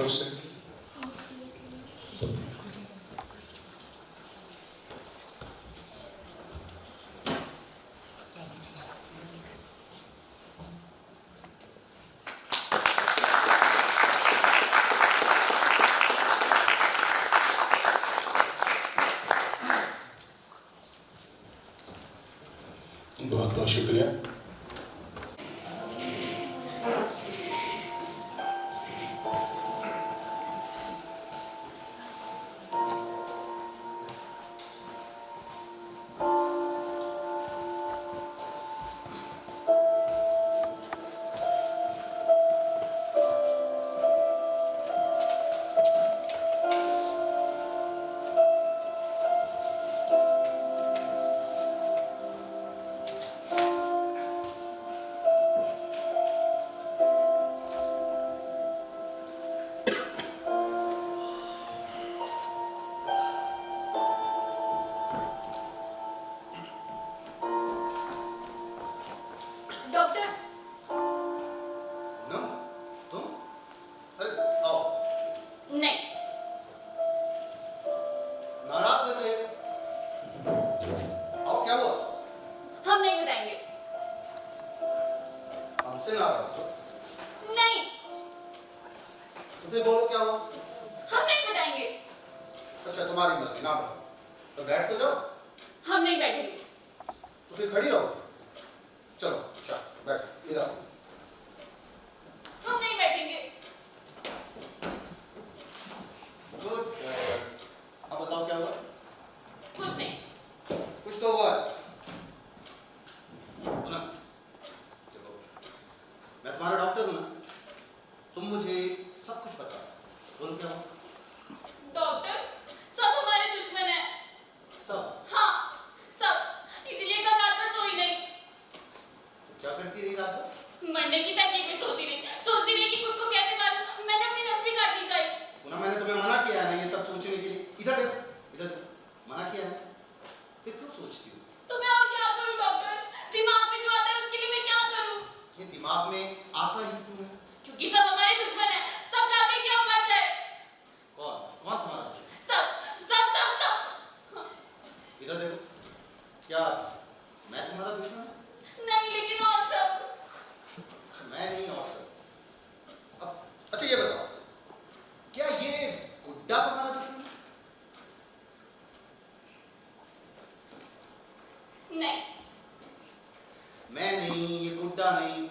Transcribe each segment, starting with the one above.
तरफ से। बहुत बहुत शुक्रिया। हमसे नाराज हो? नहीं। तो फिर बोलो क्या हुआ? हम नहीं बताएंगे। अच्छा तुम्हारी मर्जी, ना बताओ तो बैठ तो जाओ। हम नहीं बैठेंगे। तो फिर खड़ी रहो। चलो चल बैठ इधर। हम नहीं बैठेंगे। गुड। अब बताओ क्या हुआ? कुछ नहीं। कुछ तो हुआ है। ना देखो मैं तुम्हारा डॉक्टर हूं ना, तुम मुझे सब कुछ बता सकते। बोलो क्या हुआ? डॉक्टर सब हमारे दुश्मन है। सब? हाँ सब, इसीलिए कल रात भर सोई नहीं। तो क्या करती रही रात भर? मरने की तकलीफ में सोचती रही कि खुद को कैसे मारूं। मैंने अपनी नस भी काटनी चाहिए। पुनः मैंने तुम्हें मना किया है ना ये सब सोचने के लिए। इधर देखो, इधर देखो, मना किया है फिर क्यों सोचती हो? तो मैं और क्या करूं डॉक्टर? दिमाग में जो आता है उसके लिए मैं क्या करूं? ये दिमाग में आता ही क्यों है? क्योंकि सब हमारे दुश्मन है। सब चाहते हैं कि हम मर जाए। कौन कौन तुम्हारा दुश्मन? सब सब सब सब। इधर देखो, क्या मैं तुम्हारा दुश्मन हूं? नहीं लेकिन और सब। अच्छा, मैं नहीं और सब। अब अच्छा ये बताओ, क्या ये गुड्डा तुम्हारा दुश्मन है? नहीं। मैं नहीं, ये गुड्डा नहीं,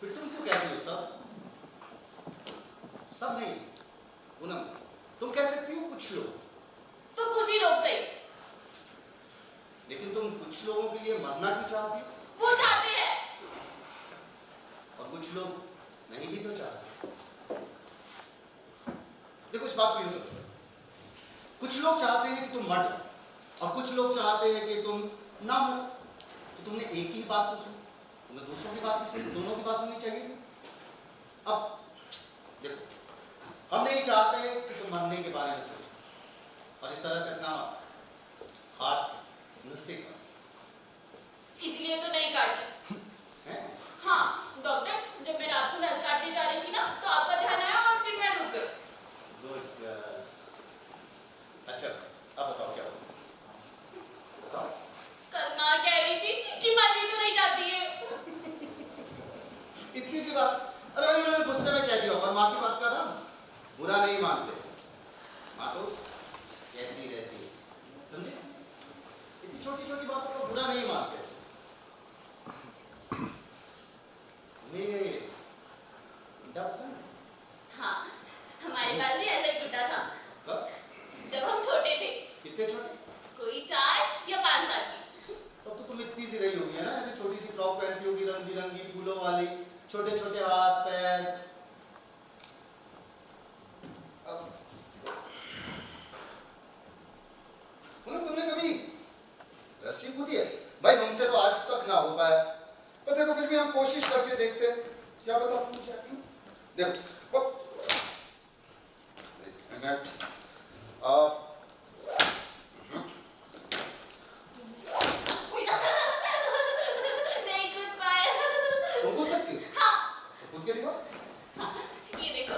फिर तुम क्यों कहती हो सब? सब नहीं पूनम, तुम कह सकती हो कुछ लोग। तो कुछ ही लोग सही। लेकिन तुम कुछ लोगों के लिए मरना क्यों चाहती हो? वो चाहते हैं। और कुछ लोग नहीं भी तो चाहते। देखो इस बात को यूं सोचो, कुछ लोग चाहते हैं कि तुम मर जाओ और कुछ लोग चाहते हैं कि तुम ना मरो। तो तुमने एक ही बात को सुनी, तुम्हें दूसरों की बात नहीं सुनी, दोनों की बात सुननी चाहिए थी। अब देखो, हम नहीं चाहते कि तुम मरने के बारे में सोचो और इस तरह से अपना हाथ नसे कर। इसलिए तो नहीं काटे। हैं? हाँ डॉक्टर, जब मैं रात को नस काटने जा रही थी ना तो आपका ध्यान आया और फिर मैं रुक गई। Good girl. अच्छा अब बताओ क्या हुआ? बताओ। कल माँ कह रही थी कि मरनी तो नहीं जाती है। इतनी सी बात? अरे भाई उन्होंने गुस्से में कह दिया और माँ की बात का ना बुरा नहीं मानते। माँ तो कहती रहती है, समझे? इतनी छोटी छोटी बातों को बुरा नहीं मानते। तुम्हें गुड्डा पसंद है? हाँ हमारे पास भी ऐसा ही गुड्डा था कब? जब हम छोटे थे। कितने छोटे? कोई 4 या 5 साल की। तब तो तुम इतनी सी रही होगी है ना, ऐसे छोटी सी फ्रॉक पहनती होगी रंग बिरंगी फूलों वाली, छोटे छोटे हाथ पैर। तुमने कभी रस्सी कूदी है? भाई हमसे तो आज तक ना हो पाया, पर देखो फिर भी हम कोशिश करके देखते हैं। क्या बताओ मुझे? देखो नहीं कूद पाया। तुम कूद सकती हो? हाँ तो कूद के दिखाओ। हाँ ये देखो।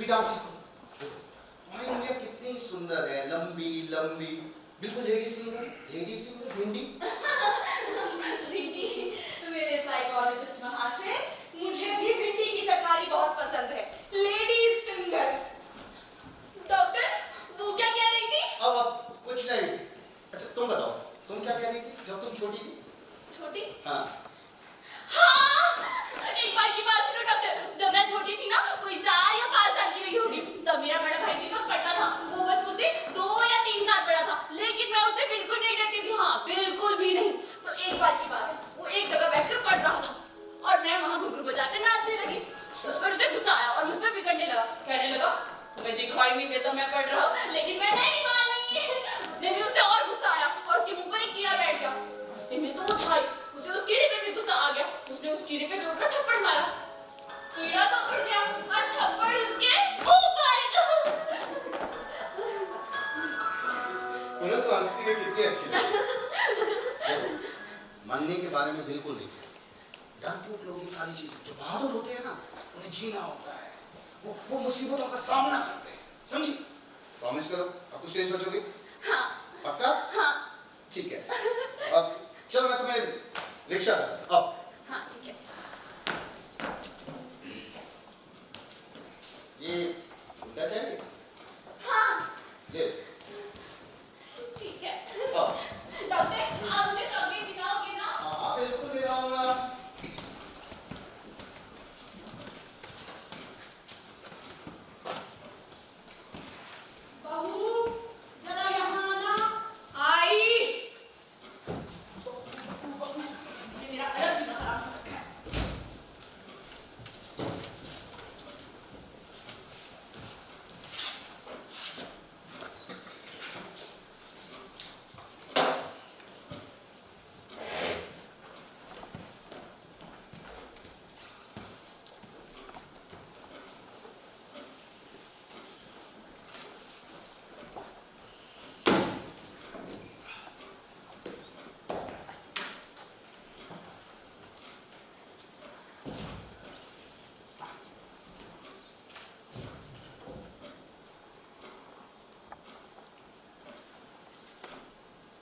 भी डांस सीखो। भाई उंगलियां कितनी सुंदर है, लंबी लंबी, बिल्कुल लेडीज फिंगर भिंडी। भिंडी, मेरे साइकोलॉजिस्ट महाशय, मुझे भी भिंडी की तरकारी बहुत पसंद है, लेडीज फिंगर। डॉक्टर, वो क्या कह रही थी? अब कुछ नहीं। अच्छा तुम बताओ, तुम क्या कह रही थी जब तुम छोटी थी? छोटी? हाँ हाँ, एक बार की बात सुनो डॉक्टर, जब मैं छोटी थी ना, कोई 4 या 5 साल की रही होगी, तब मेरा बड़ा भाई दीपक पढ़ता था। वो बस मुझसे 2 या 3 साल बड़ा था, लेकिन मैं उससे बिल्कुल नहीं डरती थी। हाँ, बिल्कुल भी नहीं। तो एक बार की बात है, वो एक जगह बैठकर पढ़ रहा था और मैं वहां घुंघरू बजाकर नाचने लगी। उस पर उसे गुस्सा आया और मुझ पर बिगड़ने लगा, कहने लगा तुम्हें दिखाई नहीं देता मैं पढ़ रहा हूँ, लेकिन मैं नहीं मानी। उतने में उसे और गुस्सा आया और उसके मुंह पर एक कीड़ा बैठ गया। गुस्से में तो वो भाई, उसे उस कीड़े पे भी गुस्सा आ गया। उसने उस कीड़े पे जोरदार थप्पड़ मारा, कीड़ा तो उड़ गया और थप्पड़ उसके मुंह पर। उन्हें तो हंसती है कितनी अच्छी लगी। मरने के बारे में बिल्कुल नहीं सोचो। डरपोक लोग ये सारी चीजें, जो बहादुर होते हैं ना, उन्हें जीना होता है। वो मुसीबतों का सामना करते हैं, समझी? प्रॉमिस करो अब कुछ नहीं सोचोगे? हाँ। पक्का? हाँ। ठीक है। अब चलो मैं तुम्हें रिक्शा अब। हाँ ठीक है। ये गुड्डा चाहिए? हाँ ले। ठीक है। अब डॉक्टर, आप मुझे चॉकलेट दिखाओगे ना? हाँ बिल्कुल ले आऊंगा। बहू, जरा यहाँ आना। आई। मेरा अलग जीना खराब हो रखा है।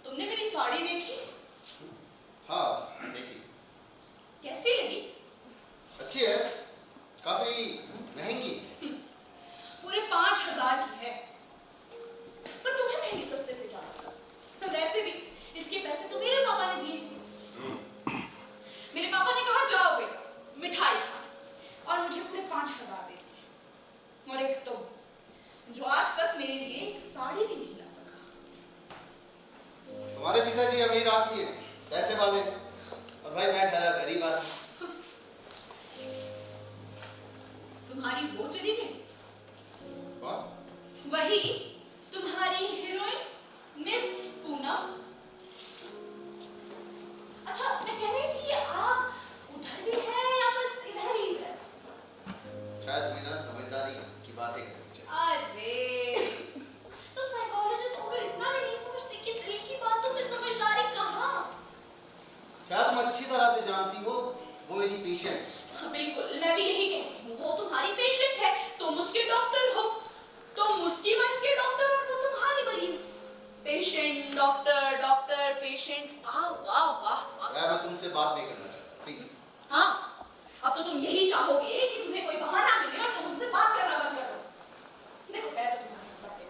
तुमने मेरी साड़ी देखी? हाँ देखिए, कैसी लगी? अच्छी है, काफी महंगी। पूरे 5,000 की है। पर तुम्हें महंगी सस्ते से क्या लगा? तो वैसे भी इसके पैसे तो मेरे पापा ने दिए। मेरे पापा ने कहा जाओ बेटा मिठाई खा, और मुझे पूरे 5,000 दे दिए। और एक तुम, जो आज तक मेरे लिए एक साड़ी भी नहीं ला सका। तुम्हारे पिताजी अमीर आदमी है, पैसे वाले, और भाई मैं ठहरा गरीब आदमी। तुम्हारी वो चली गई, कौन? वही तुम्हारी हीरोइन मिस पूनम। अच्छा, मैं कह रही थी ये आग उधर भी है या बस इधर ही इधर? शायद तुम्हें ना समझदारी की बातें करनी चाहिए। अरे तुम साइकोलॉजिस्ट होकर इतना भी नहीं समझती कि दिल की बातों में समझदारी कहाँ? शायद तुम अच्छी तरह से जानती हो वो मेरी पेशेंट्स। हाँ, बिल्कुल, मैं भी यही कह रही हूँ। वो तुम्हारी पेशेंट है, तुम उसके डॉक्टर हो। तुम उसकी मर्ज के डॉक्टर और वो तुम्हारी मरीज। पेशेंट डॉक्टर, डॉक्टर पेशेंट, वाह वाह वाह वाह। मैं तुमसे बात नहीं करना चाहता, प्लीज। हाँ, अब तो तुम यही चाहोगे कि तुम्हें कोई बहाना मिले और तुम उनसे बात करना बंद कर दो। देखो मैं तो तुम्हारी बातें,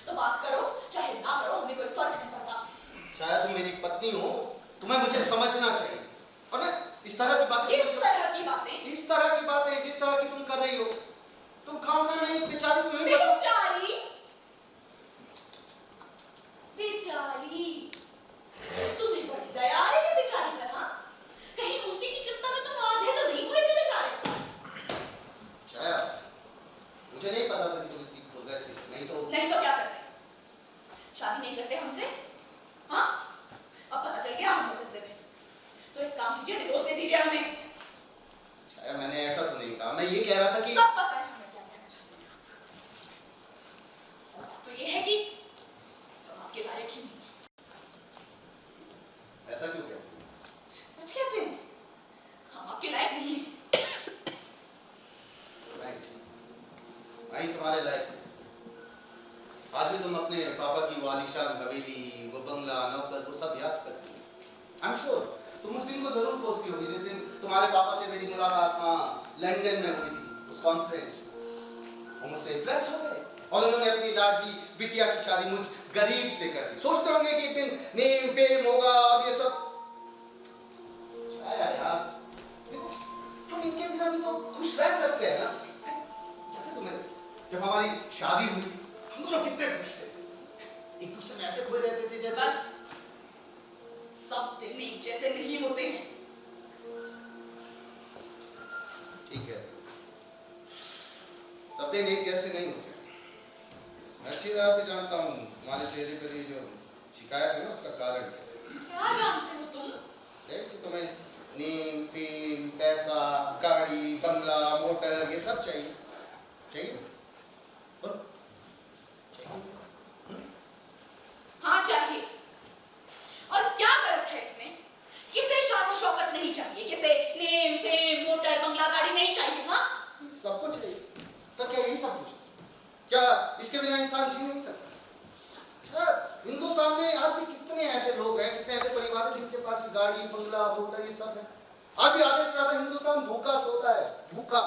तो बात करो चाहे ना करो, हमें कोई फर्क नहीं पड़ता। शायद तुम मेरी पत्नी हो, तुम्हें मुझे समझना चाहिए। और ना इस तरह की बातें, इस तरह की बातें, जिस तरह की तुम कर रही हो, तुम खाम खाम मैं इस बेचारी को यूं ही बताओ। बेचारी बेचारी, तुम्हें बड़ी दया आ रही है बेचारी पर। हाँ, कहीं उसी की चिंता में तुम आधे तो नहीं हुए चले जा रहे? शायद मुझे नहीं पता था कि तुम इतनी पोजेसिव, नहीं तो क्या करते? शादी नहीं करते हमसे? हाँ, अब पता चल गया हम पोजेसिव हैं। तो एक काम कीजिए, डिवोर्स दे दीजिए हमें। शायद मैंने ऐसा तो नहीं कहा, मैं ये कह रहा था कि सब पता है हमें क्या कहना चाहते हैं। सब बात तो ये है कि हम आपके लायक ही नहीं हैं। ऐसा क्यों कहते हो? सच कहते हैं, हम आपके लायक नहीं हैं। भाई तुम्हारे आई एम श्योर तुम उस दिन को जरूर कोसती होगी जिस दिन तुम्हारे पापा से मेरी मुलाकात वहाँ लंदन में हुई थी, उस कॉन्फ्रेंस। वो मुझसे इम्प्रेस हो गए और उन्होंने अपनी लाडली बिटिया की शादी मुझ गरीब से कर दी। सोचते होंगे कि एक दिन नेम फेम होगा और ये सब। यार देखो, हम इनके बिना भी तो खुश रह सकते हैं ना। जानते तुम्हें, जब हमारी शादी हुई थी हम दोनों कितने खुश थे, एक दूसरे में ऐसे खोए रहते थे जैसे। बस, सब दिन एक जैसे नहीं होते हैं। ठीक है, सब दिन एक जैसे नहीं होते। मैं अच्छी तरह से जानता हूँ तुम्हारे चेहरे पर ये जो शिकायत है ना, उसका कारण क्या है। क्या जानते हो तुम? कि तुम्हें नेम फेम पैसा गाड़ी बंगला मोटर ये सब चाहिए। चाहिए हाँ चाहिए। और क्या गलत है इसमें? किसे शान शौकत नहीं चाहिए, किसे नेम फेम मोटर बंगला गाड़ी नहीं चाहिए? हाँ सब कुछ चाहिए, पर क्या यही सब कुछ? क्या इसके बिना इंसान जी नहीं सकता? हिंदुस्तान में आज भी कितने ऐसे लोग हैं, कितने ऐसे परिवार हैं जिनके पास गाड़ी बंगला मोटर ये सब है। आज भी आधे से ज्यादा हिंदुस्तान भूखा सोता है, भूखा,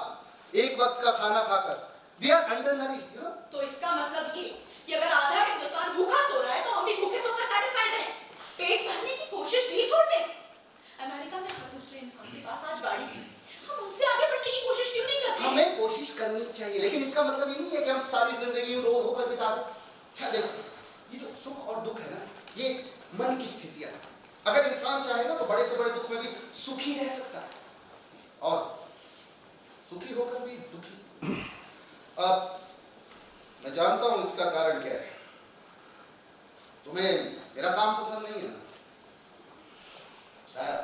एक वक्त का खाना खाकर। They are undernourished, you know? तो इसका मतलब ये कि अगर आधा हिंदुस्तान भूखा सो रहा है तो हम भी भूखे सोकर सैटिस्फाइड हैं, पेट भरने की कोशिश भी छोड़ दें। अमेरिका में हर दूसरे इंसान के पास आज गाड़ी है, हम उनसे आगे बढ़ने की कोशिश क्यों नहीं करते? हमें कोशिश करनी चाहिए, लेकिन इसका मतलब ये नहीं है कि हम सारी जिंदगी रोग होकर बिता दें। क्या देखो, ये जो सुख और दुख है ना, ये मन की स्थितियां है। अगर इंसान चाहे ना तो बड़े से बड़े दुख में भी सुखी रह सकता है और सुखी होकर भी दुखी। अब मैं जानता हूं इसका कारण क्या है। तुम्हें मेरा काम पसंद नहीं है ना? शायद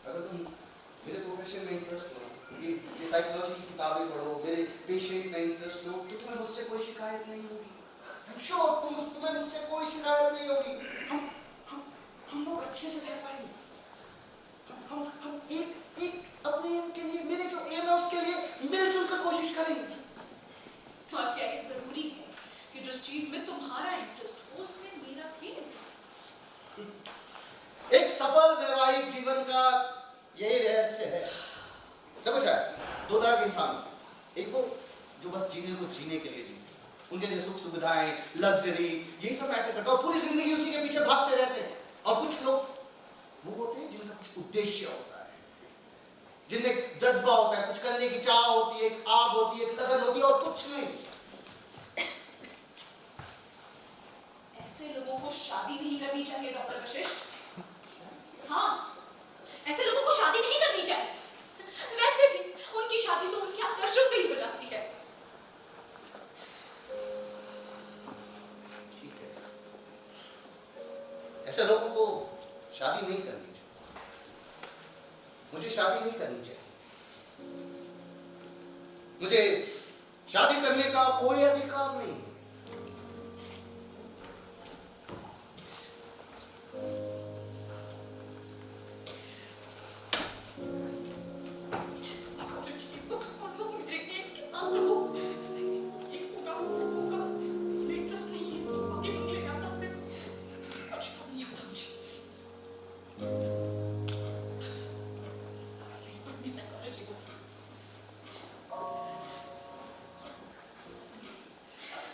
अगर तुम मेरे प्रोफेशन में इंटरेस्ट हो, ये साइकोलॉजी की किताबें पढ़ो, मेरे पेशेंट में इंटरेस्ट हो, तो तुम्हें मुझसे कोई शिकायत नहीं होगी। I'm sure तुम्हें मुझसे कोई शिकायत नहीं होगी। हम लोग अच्छे से रह पाएंगे। हम एक अपने एम के लिए, मेरे जो एम है उसके लिए मिलजुल कर कोशिश करेंगे। और क्या ये जरूरी है कि जिस चीज में तुम्हारा इंटरेस्ट हो उसमें मेरा भी इंटरेस्ट हो? एक सफल वैवाहिक जीवन का यही रहस्य है। देखो शायद दो तरह के इंसान होते हैं। एक वो जो बस जीने को जीने के लिए जीते, उनके लिए सुख सुविधाएं लग्जरी यही सब मैटर करता है और पूरी जिंदगी उसी के पीछे भागते रहते हैं। और कुछ लोग वो होते हैं जिनका कुछ उद्देश्य होता है, जिनमें जज्बा होता है, कुछ करने की चाह होती है, एक आग होती है, एक लगन होती है और कुछ नहीं। ऐसे लोगों को शादी नहीं करनी चाहिए डॉक्टर वशिष्ठ। हाँ, ऐसे लोगों को शादी नहीं करनी चाहिए। वैसे भी उनकी शादी तो उनके आदर्शों से ही हो जाती है। ठीक है, ऐसे लोगों को शादी नहीं करनी चाहिए। मुझे शादी नहीं करनी चाहिए। मुझे शादी करने का कोई अधिकार नहीं।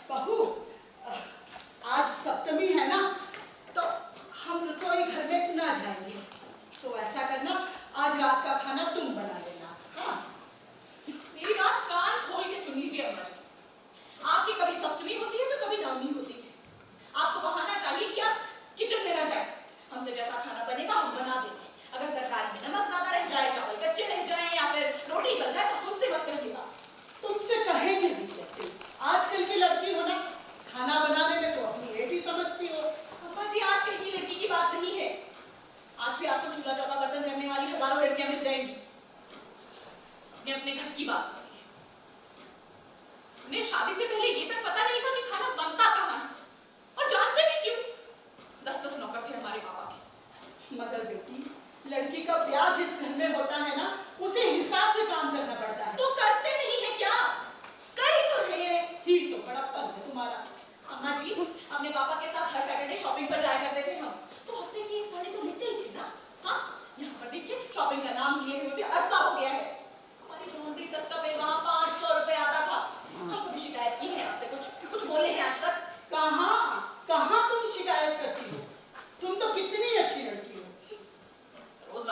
बहू, आज सप्तमी है ना, तो हम रसोई घर में ना जाएंगे। तो ऐसा करना, आज रात का खाना तुम बना लेना। हाँ, मेरी बात कान खोल के सुन लीजिए अम्मा जी। आपकी कभी सप्तमी होती है तो कभी नवमी होती है। आपको बहाना चाहिए कि आप किचन में ना जाए। हमसे जैसा खाना बनेगा हम बना देंगे। अगर तरकारी में नमक ज्यादा रह जाए, चावल कच्चे रह जाए या फिर रोटी जल जाए तो हमसे मत कहिएगा। तुमसे कहेंगे भी कैसे? आजकल की लड़की हो ना, खाना बनाने में तो अपनी बेटी समझती हो। अम्मा जी, आजकल की लड़की की बात नहीं है। आज भी आपको चूल्हा चौका बर्तन करने वाली हजारों लड़कियां मिल जाएंगी। अपने अपने घर की बात करिए। उन्हें शादी से पहले ये तक पता नहीं था कि खाना बनता कहाँ है, और जानते भी क्यों? 10-10 नौकर थे हमारे पापा के। मगर बेटी, लड़की का ब्याह जिस घर में होता है ना, उसी हिसाब से काम करना पड़ता है। तो करते नहीं है क्या? कर ही तो रहे हैं। ही तो बड़प्पन है तुम्हारा। अम्मा जी, अपने पापा के साथ हर सैटरडे शॉपिंग पर जाया करते थे हम। तो हफ्ते की एक साड़ी तो लेते ही थे ना।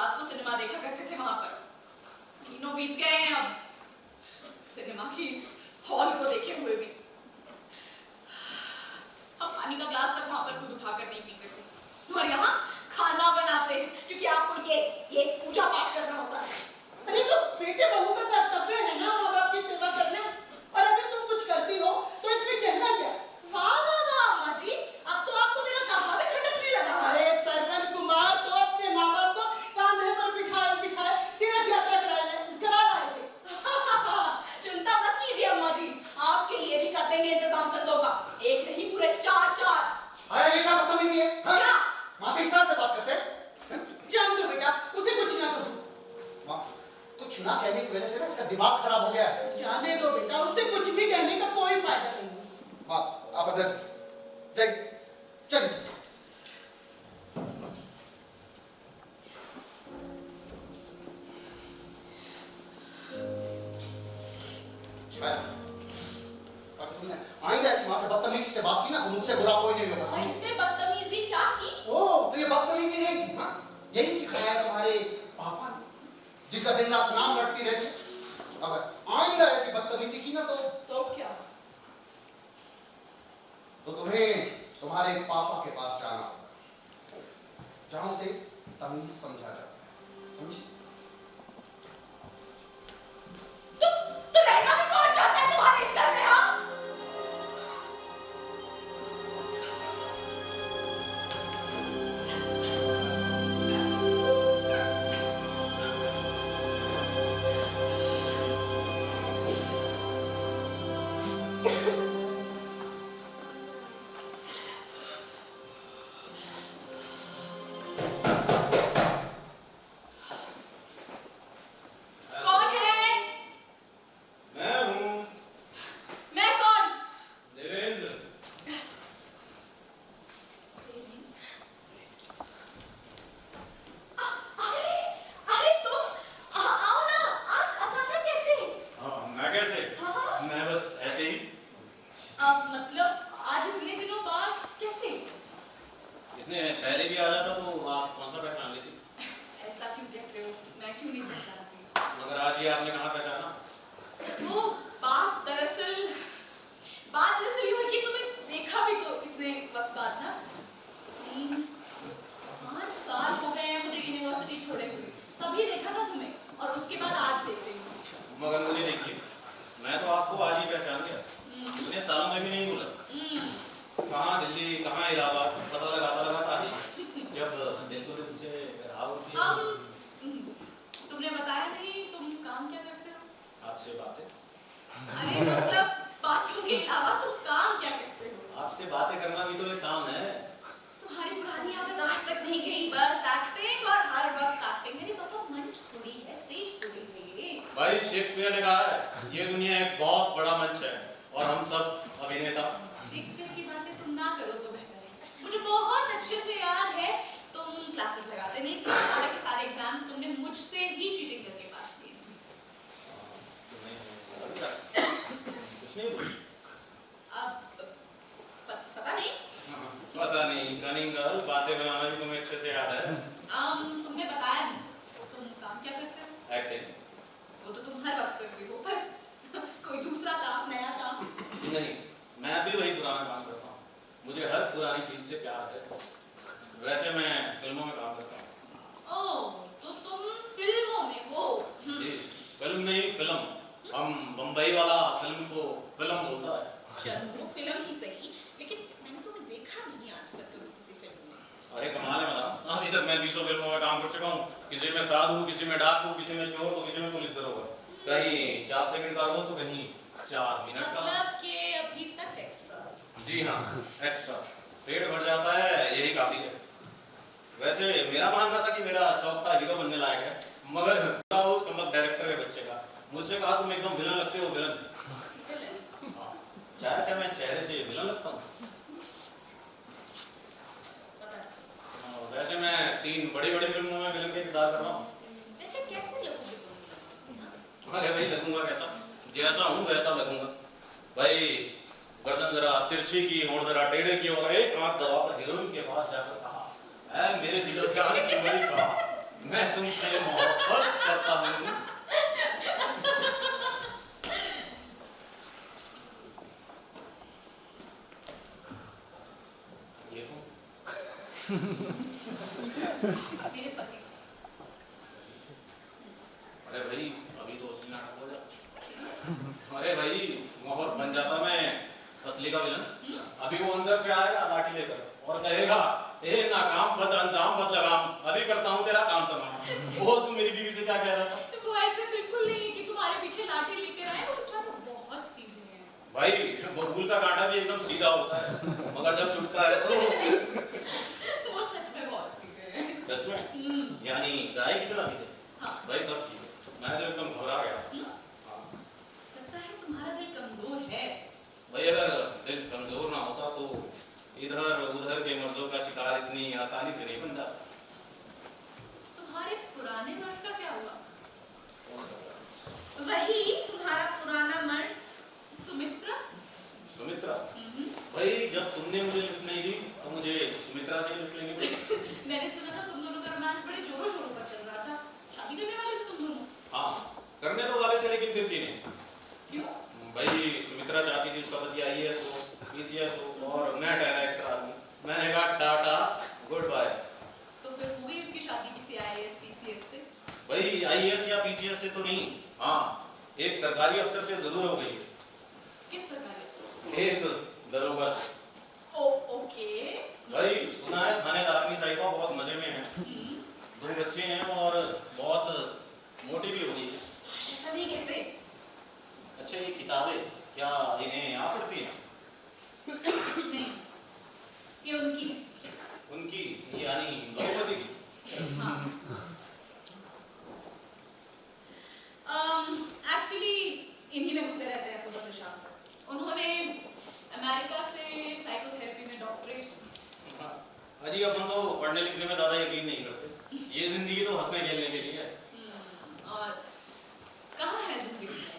रात को सिनेमा देखा करते थे वहां पर। महीनों बीत गए हैं अब सिनेमा की हॉल को देखे हुए भी। हम पानी का ग्लास तक वहां पर खुद उठाकर नहीं पीते थे और यहाँ खाना बनाते हैं क्योंकि आपको ये पूजा पाठ करना होता है। अरे तो बेटे बहू का कर्तव्य है ना माँ बाप की सेवा करना, और अगर तुम कुछ करती हो तो इसमें कहना क्या? वाह वाह वाह अम्मा जी, अब तो आपको मेरा कहा भी खटकने लगा। अरे सरवन कुमार तो अपने माँ बाप को कांधे पर बिठाए बिठाए तीर्थ यात्रा करा रहे थे। चिंता मत कीजिए अम्मा जी, आपके लिए भी कर देंगे इंतजाम कंधों का, एक नहीं पूरे चार। अरे ये क्या बदतमीजी है? हाँ? क्या? माँ से इस तरह से बात करते हैं? जाने दो बेटा, उसे कुछ ना कहो। माँ, कुछ ना कहने की वजह से ना इसका दिमाग खराब हो गया है। जाने दो बेटा, उसे कुछ भी कहने का कोई फायदा नहीं है। माँ, आप अंदर जाइए, चल। तुमने आइंदा ऐसी माँ से बदतमीजी से बात की ना तो मुझसे बुरा कोई नहीं होगा, और समझी? इसमें बदतमीजी क्या की? ओह, तो ये बदतमीजी नहीं थी, हाँ? यही सिखाया है तुम्हारे पापा ने, जिनका दिन रात नाम रटती रहती। अगर आइंदा ऐसी बदतमीजी की ना तो क्या? तो तुम्हें तुम्हारे पापा के पास जाना होगा, जहां से तमीज समझा जाता है, समझी? तो रहना भी कौन चाहता है तुम्हारे इस घर में? हाँ, कौन है? मैं हूँ मैं कौन? देवेंद्र। अरे अरे तुम आओ ना, आज अचानक कैसे? हाँ, मैं कैसे? हाँ। मैं बस ऐसे ही। मतलब आज इतने दिनों बाद कैसे? इतने पहले भी आ जाता तो आप कौन सा पहचान लेती? ऐसा क्यों कहते हो? मैं क्यों नहीं पहचानती? मगर आज ये आपने कहाँ पहचाना? वो बात दरअसल यूं है कि तुम्हें देखा भी तो इतने वक्त बाद ना, 3-5 साल हो गए हैं मुझे यूनिवर्सिटी छोड़े हुए, तभी देखा था तुम्हें और उसके बाद आज देख रही हूँ। मगर मुझे देखिए, मैं तो आपको आज ही पहचान गया, इतने सालों में भी नहीं बोला। कहाँ दिल्ली, कहाँ इलाहाबाद, पता लगाता ही जब दिल को दिल से राह उठती है। तुमने बताया नहीं तुम काम क्या करते हो? आपसे बातें। अरे मतलब बातों के अलावा तुम काम क्या करते हो? आपसे बातें करना भी तो एक काम है। तुम्हारी पुरानी आदत आज तक नहीं गई, बस एक्टिंग और हर वक्त एक्टिंग। मेरे पापा मंच थोड़ी है, स्टेज थोड़ी है ये। भाई शेक्सपियर ने कहा है ये दुनिया एक बहुत बड़ा मंच है और हम सब अभिनेता। शेक्सपियर की बातें तुम ना करो तो बेहतर है। मुझे बहुत अच्छे से याद है तुम क्लासेस लगाते नहीं थे, सारे के सारे एग्जाम्स तुमने मुझसे ही चीटिंग करके पास किए। कुछ नहीं बोली। अब पता नहीं। पता नहीं, कनिंग गर्ल, बातें बनाना भी तुम्हें अच्छे से याद है। तुमने बताया नहीं, तुम काम क्या करते हो? एक्टिंग। वो तो तुम हर वक्त करते हो, पर कोई दूसरा काम, नया काम? नहीं, मैं भी वही पुराना काम करता हूँ। मुझे हर पुरानी चीज से प्यार है। वैसे मैं फिल्मों में काम करता हूँ। ओह, तो तुम फिल्मों में हो? जी, फिल्म नहीं फिल्म। हम बम्बई वाला फिल्म को फिल्म बोलता है। चलो फिल्म ही सही, लेकिन मैंने तुम्हें देखा नहीं आज तक कभी किसी फिल्म में। अरे कमाल है मैडम, अभी तक मैं 20 फिल्मों में काम कर चुका हूँ। किसी में साधु, किसी में डाकू, किसी में चोर, तो किसी में पुलिस दरोगा। कहीं 4 सेकंड का रोल तो कहीं 4 मिनट का। मतलब कि अभी तक एक्स्ट्रा। जी हाँ, एक्स्ट्रा। पेट भर जाता है, यही काफी है। वैसे मेरा मानना था कि मेरा चौथा हीरो बनने लायक है, मगर उस कमबख्त डायरेक्टर के बच्चे का मुझसे कहा तुम एकदम विलन लगते हो, विलन। हाँ, चाहे क्या मैं चेहरे से विलन लगता हूँ? वैसे मैं 3 बड़ी-बड़ी फिल्मों में विलन के किरदार कर रहा हूँ। वैसे कैसे लगोगे तुम? अरे भाई लगूंगा कैसा? जैसा हूँ वैसा लगूंगा। भाई गर्दन जरा तिरछी की, होंठ जरा टेढ़े की और एक हाथ दबाकर हीरोइन के पास जाकर कहा, ऐ मेरे दिलो जान की मेरी कहा, मैं तुमसे मोहब्बत करता हूँ। ये कौन? मेरे पति। अरे भाई अभी तो असली नाटक हो जा। अरे भाई मोहब्बत बन जाता मैं असली का विलन। अभी वो अंदर से आएगा लाठी लेकर और कहेगा ए नाकाम बद अंजाम बद लगाम, अभी करता हूँ तेरा काम तमाम। बोल तू मेरी बीवी से क्या कह रहा था? वो ऐसे बिल्कुल नहीं है कि तुम्हारे पीछे लाठी लेकर आए, वो बेचारे बहुत सीधे हैं। भाई बबूल का कांटा भी एकदम सीधा होता है, मगर जब चुभता है तो वो सच में बहुत सीधे हैं। सच में? यानी गाय की तरह सीधे? हाँ। भाई तब ठीक है, मैं तो एकदम घबरा गया। हाँ। लगता है तुम्हारा दिल कमजोर है। भाई अगर दिल कमजोर ना होता तो इधर उधर के मर्जों का शिकार इतनी आसानी से नहीं बन जाता। तुम्हारे पुराने मर्ज का क्या हुआ? हो सकता है। वही तुम्हारा पुराना मर्ज सुमित्रा। सुमित्रा? भाई जब तुमने मुझे लिफ्ट नहीं दी तो मुझे सुमित्रा से लिफ्ट लेनी पड़ी। मैंने सुना था तुम दोनों का रोमांस बड़े जोरों शोरों पर चल रहा था, शादी करने वाले थे तुम दोनों। हाँ करने तो वाले थे लेकिन फिर भी नहीं। क्यों? भाई सुमित्रा चाहती थी उसका पति आईएएस हो, पीसीएस हो और मैं डायरेक्टर आदमी। मैंने कहा टाटा गुड बाय। तो फिर हो गई उसकी शादी किसी आईएएस पीसीएस से? भाई आईएएस या पीसीएस से तो नहीं, हाँ एक सरकारी अफसर से जरूर हो गई। किस सरकारी अफसर से? एक दरोगा से। ओके। भाई सुना है थानेदारनी साहिबा बहुत मजे में है, 2 बच्चे हैं और बहुत मोटी भी हो गई है। ऐसा नहीं कहते। अच्छा ये किताबें क्या इन्हें आप पढ़ती हैं? नहीं, ये उनकी है। उनकी यानी द्रौपदी की? हाँ। एक्चुअली इन्हीं में घुसे रहते हैं सुबह से शाम तक। उन्होंने अमेरिका से साइकोथेरेपी में डॉक्टरेट। हाँ। अजी अपन तो पढ़ने लिखने में ज्यादा यकीन नहीं करते, ये जिंदगी तो हंसने खेलने के लिए है। और कहाँ है जिंदगी में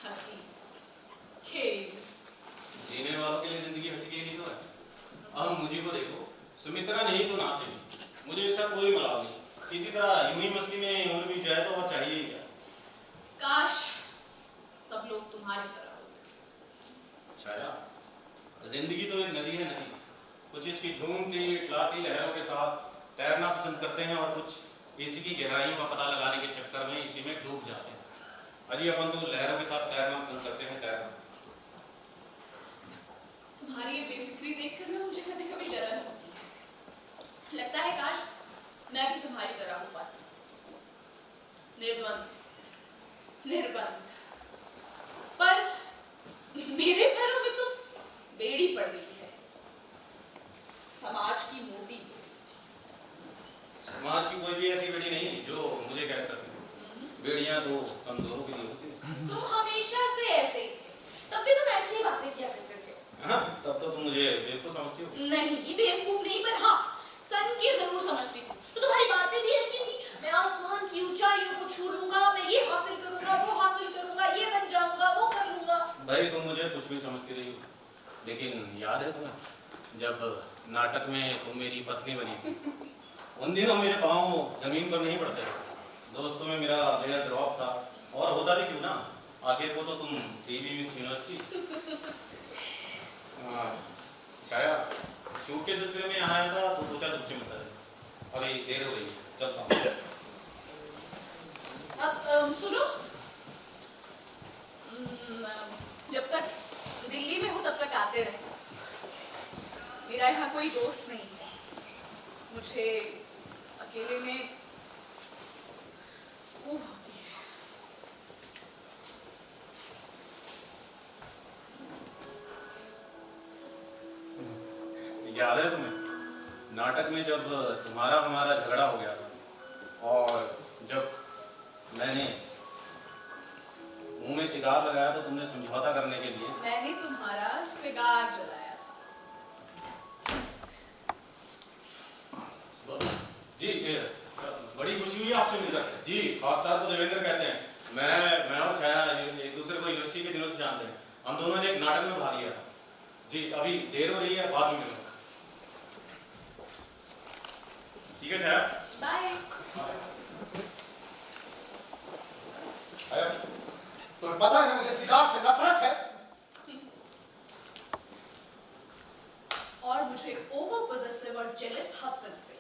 हंसी खेल? जीने वालों के लिए जिंदगी हंसी खेली तो है। अब मुझे को देखो, सुमित्रा नहीं तो नासिक, मुझे इसका कोई मलाल नहीं। किसी तरह यूं ही मस्ती में उम्र भी जाए तो और चाहिए ही क्या। काश सब लोग तुम्हारी तरह हो सके। छाया जिंदगी तो एक नदी है, नदी कुछ इसकी झूमती इठलाती लहरों के साथ तैरना पसंद करते हैं और कुछ इसी की गहराइयों का पता लगाने के चक्कर में इसी में डूब जाते हैं। अजी अपन तो लहरों के साथ तैरना पसंद करते हैं, तैरना। तुम्हारी ये बेफिक्री देखकर ना मुझे कभी कभी जलन होती है। लगता है काश मैं भी तुम्हारी तरह हो पाती, निर्द्वंद निर्बंध। पर मेरे पैरों में तो बेड़ी पड़ गई है, समाज की मोटी। समाज की कोई भी ऐसी बेड़ी नहीं जो मुझे कैद कर सके। बेड़ियां तो कमजोरों के लिए होती हैं। तुम हमेशा से ऐसे ही थे, तब भी तुम ऐसी ही बातें किया करते थे। हाँ तब तो तुम मुझे बेवकूफ समझती हो। नहीं बेवकूफ नहीं, पर हाँ सन की जरूर समझती थी। तो तुम्हारी बातें भी ऐसी थी, मैं आसमान की ऊंचाइयों को छू लूंगा, मैं ये हासिल करूंगा, वो हासिल करूंगा, ये बन जाऊंगा, वो कर लूंगा। भाई तुम मुझे कुछ भी समझती रही हो, लेकिन याद है तुम्हें जब नाटक में तुम मेरी पत्नी बनी थी, उन दिनों मेरे पाँव जमीन पर नहीं पड़ते थे। दोस्तों में मेरा बेहद रौब था, और होता भी क्यों ना, आखिर को तो तुम थी भी मिस यूनिवर्सिटी। छाया शूट के सिलसिले में यहाँ आया था तो सोचा तुमसे मिलता है। अभी देर हो गई, चलता हूँ। अब सुनो, जब तक दिल्ली में हूँ तब तक आते रहे। मेरा यहाँ कोई दोस्त नहीं है, मुझे अकेले में ऊब होती है। याद है तुम्हें नाटक में जब तुम्हारा हमारा झगड़ा हो गया था और जब मैंने मुंह में सिगार लगाया तो तुमने समझौता करने के लिए मैंने तुम्हारा सिगार जलाया था। जी बड़ी खुशी हुई आपसे मिलकर। जी खाक साहब को देवेंद्र कहते हैं। मैं और छाया एक दूसरे को यूनिवर्सिटी के दिनों से जानते हैं। हम दोनों ने एक नाटक में भाग लिया था। जी अभी देर हो रही है, बाद में मिलूंगा। ठीक है छाया। बाय। तुम्हें पता है ना मुझे सिद्धार्थ से नफरत है। और मुझे ओवर पॉसेसिव और जेलस हस्बैंड से।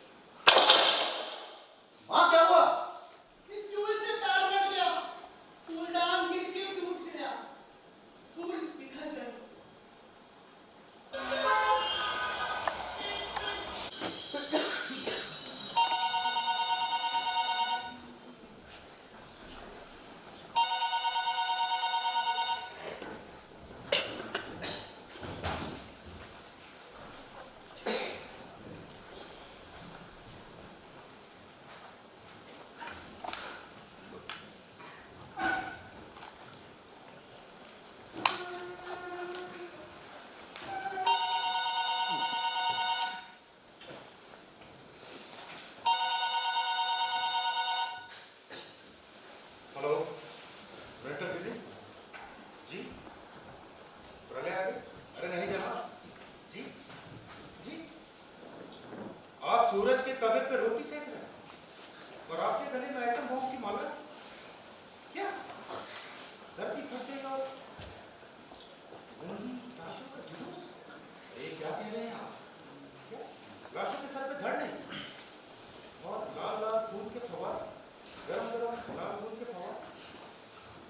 माँ क्या हुआ? स्टूल से पैर बढ़ गया, फूलदान गिर के टूट गया, फूल बिखर गए। हेलो, डायरेक्टर दीदी जी, प्रलय आ गए? अरे नहीं जनाब जी, जी आप सूरज के तवे पे रोटी सेक रहे हैं और आपके गले में आइटम बॉम्ब की माला। क्या धरती फटेगा और लाशों का जुलूस? ये क्या कह रहे हैं आप? क्या लाशों के सर पे धड़ नहीं और लाल लाल खून के फवार, गरम गरम लाल खून के फवार,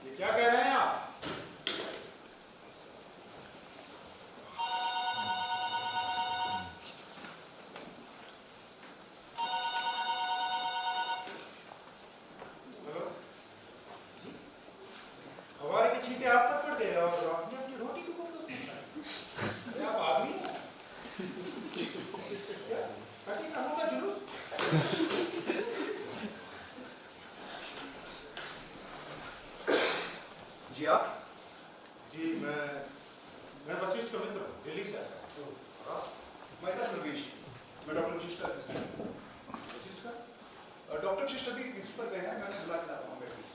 ये क्या कह रहे हैं आप? हेलो जी, हवारे की छींटे आप पर पड़ गए और आपने अपनी रोटी को क्यों उसमें? अरे आप आदमी हैं? क्या कटी कामों का जुलूस? जी आप? जी मैं वशिष्ठ का मित्र हूँ, दिल्ली से आया हूँ। और आप? मैं सर प्रवेश, मैं डॉक्टर वशिष्ठ का असिस्टेंट हूँ। वशिष्ठ का? डॉक्टर वशिष्ठ अभी विजिट पर गए हैं, मैं बुला के लाता हूँ बैठिए।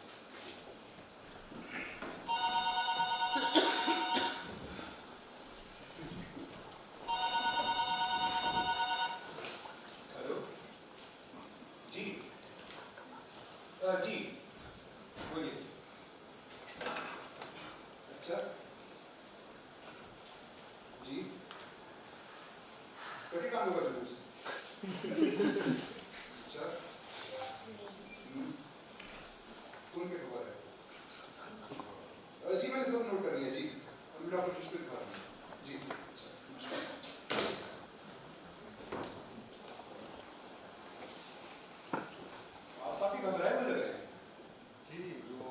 Excuse me. हेलो जी, जी बोलिए। अच्छा जी, कटी काम होगा जुलूस। अच्छा कौन के खबर है? जी मैंने सब नोट कर लिया जी, अभी डॉक्टर वशिष्ठ को दिखा रहा हूँ जी। अच्छा नमस्कार। आप काफी घबराए हुए लग रहे हैं। जी वो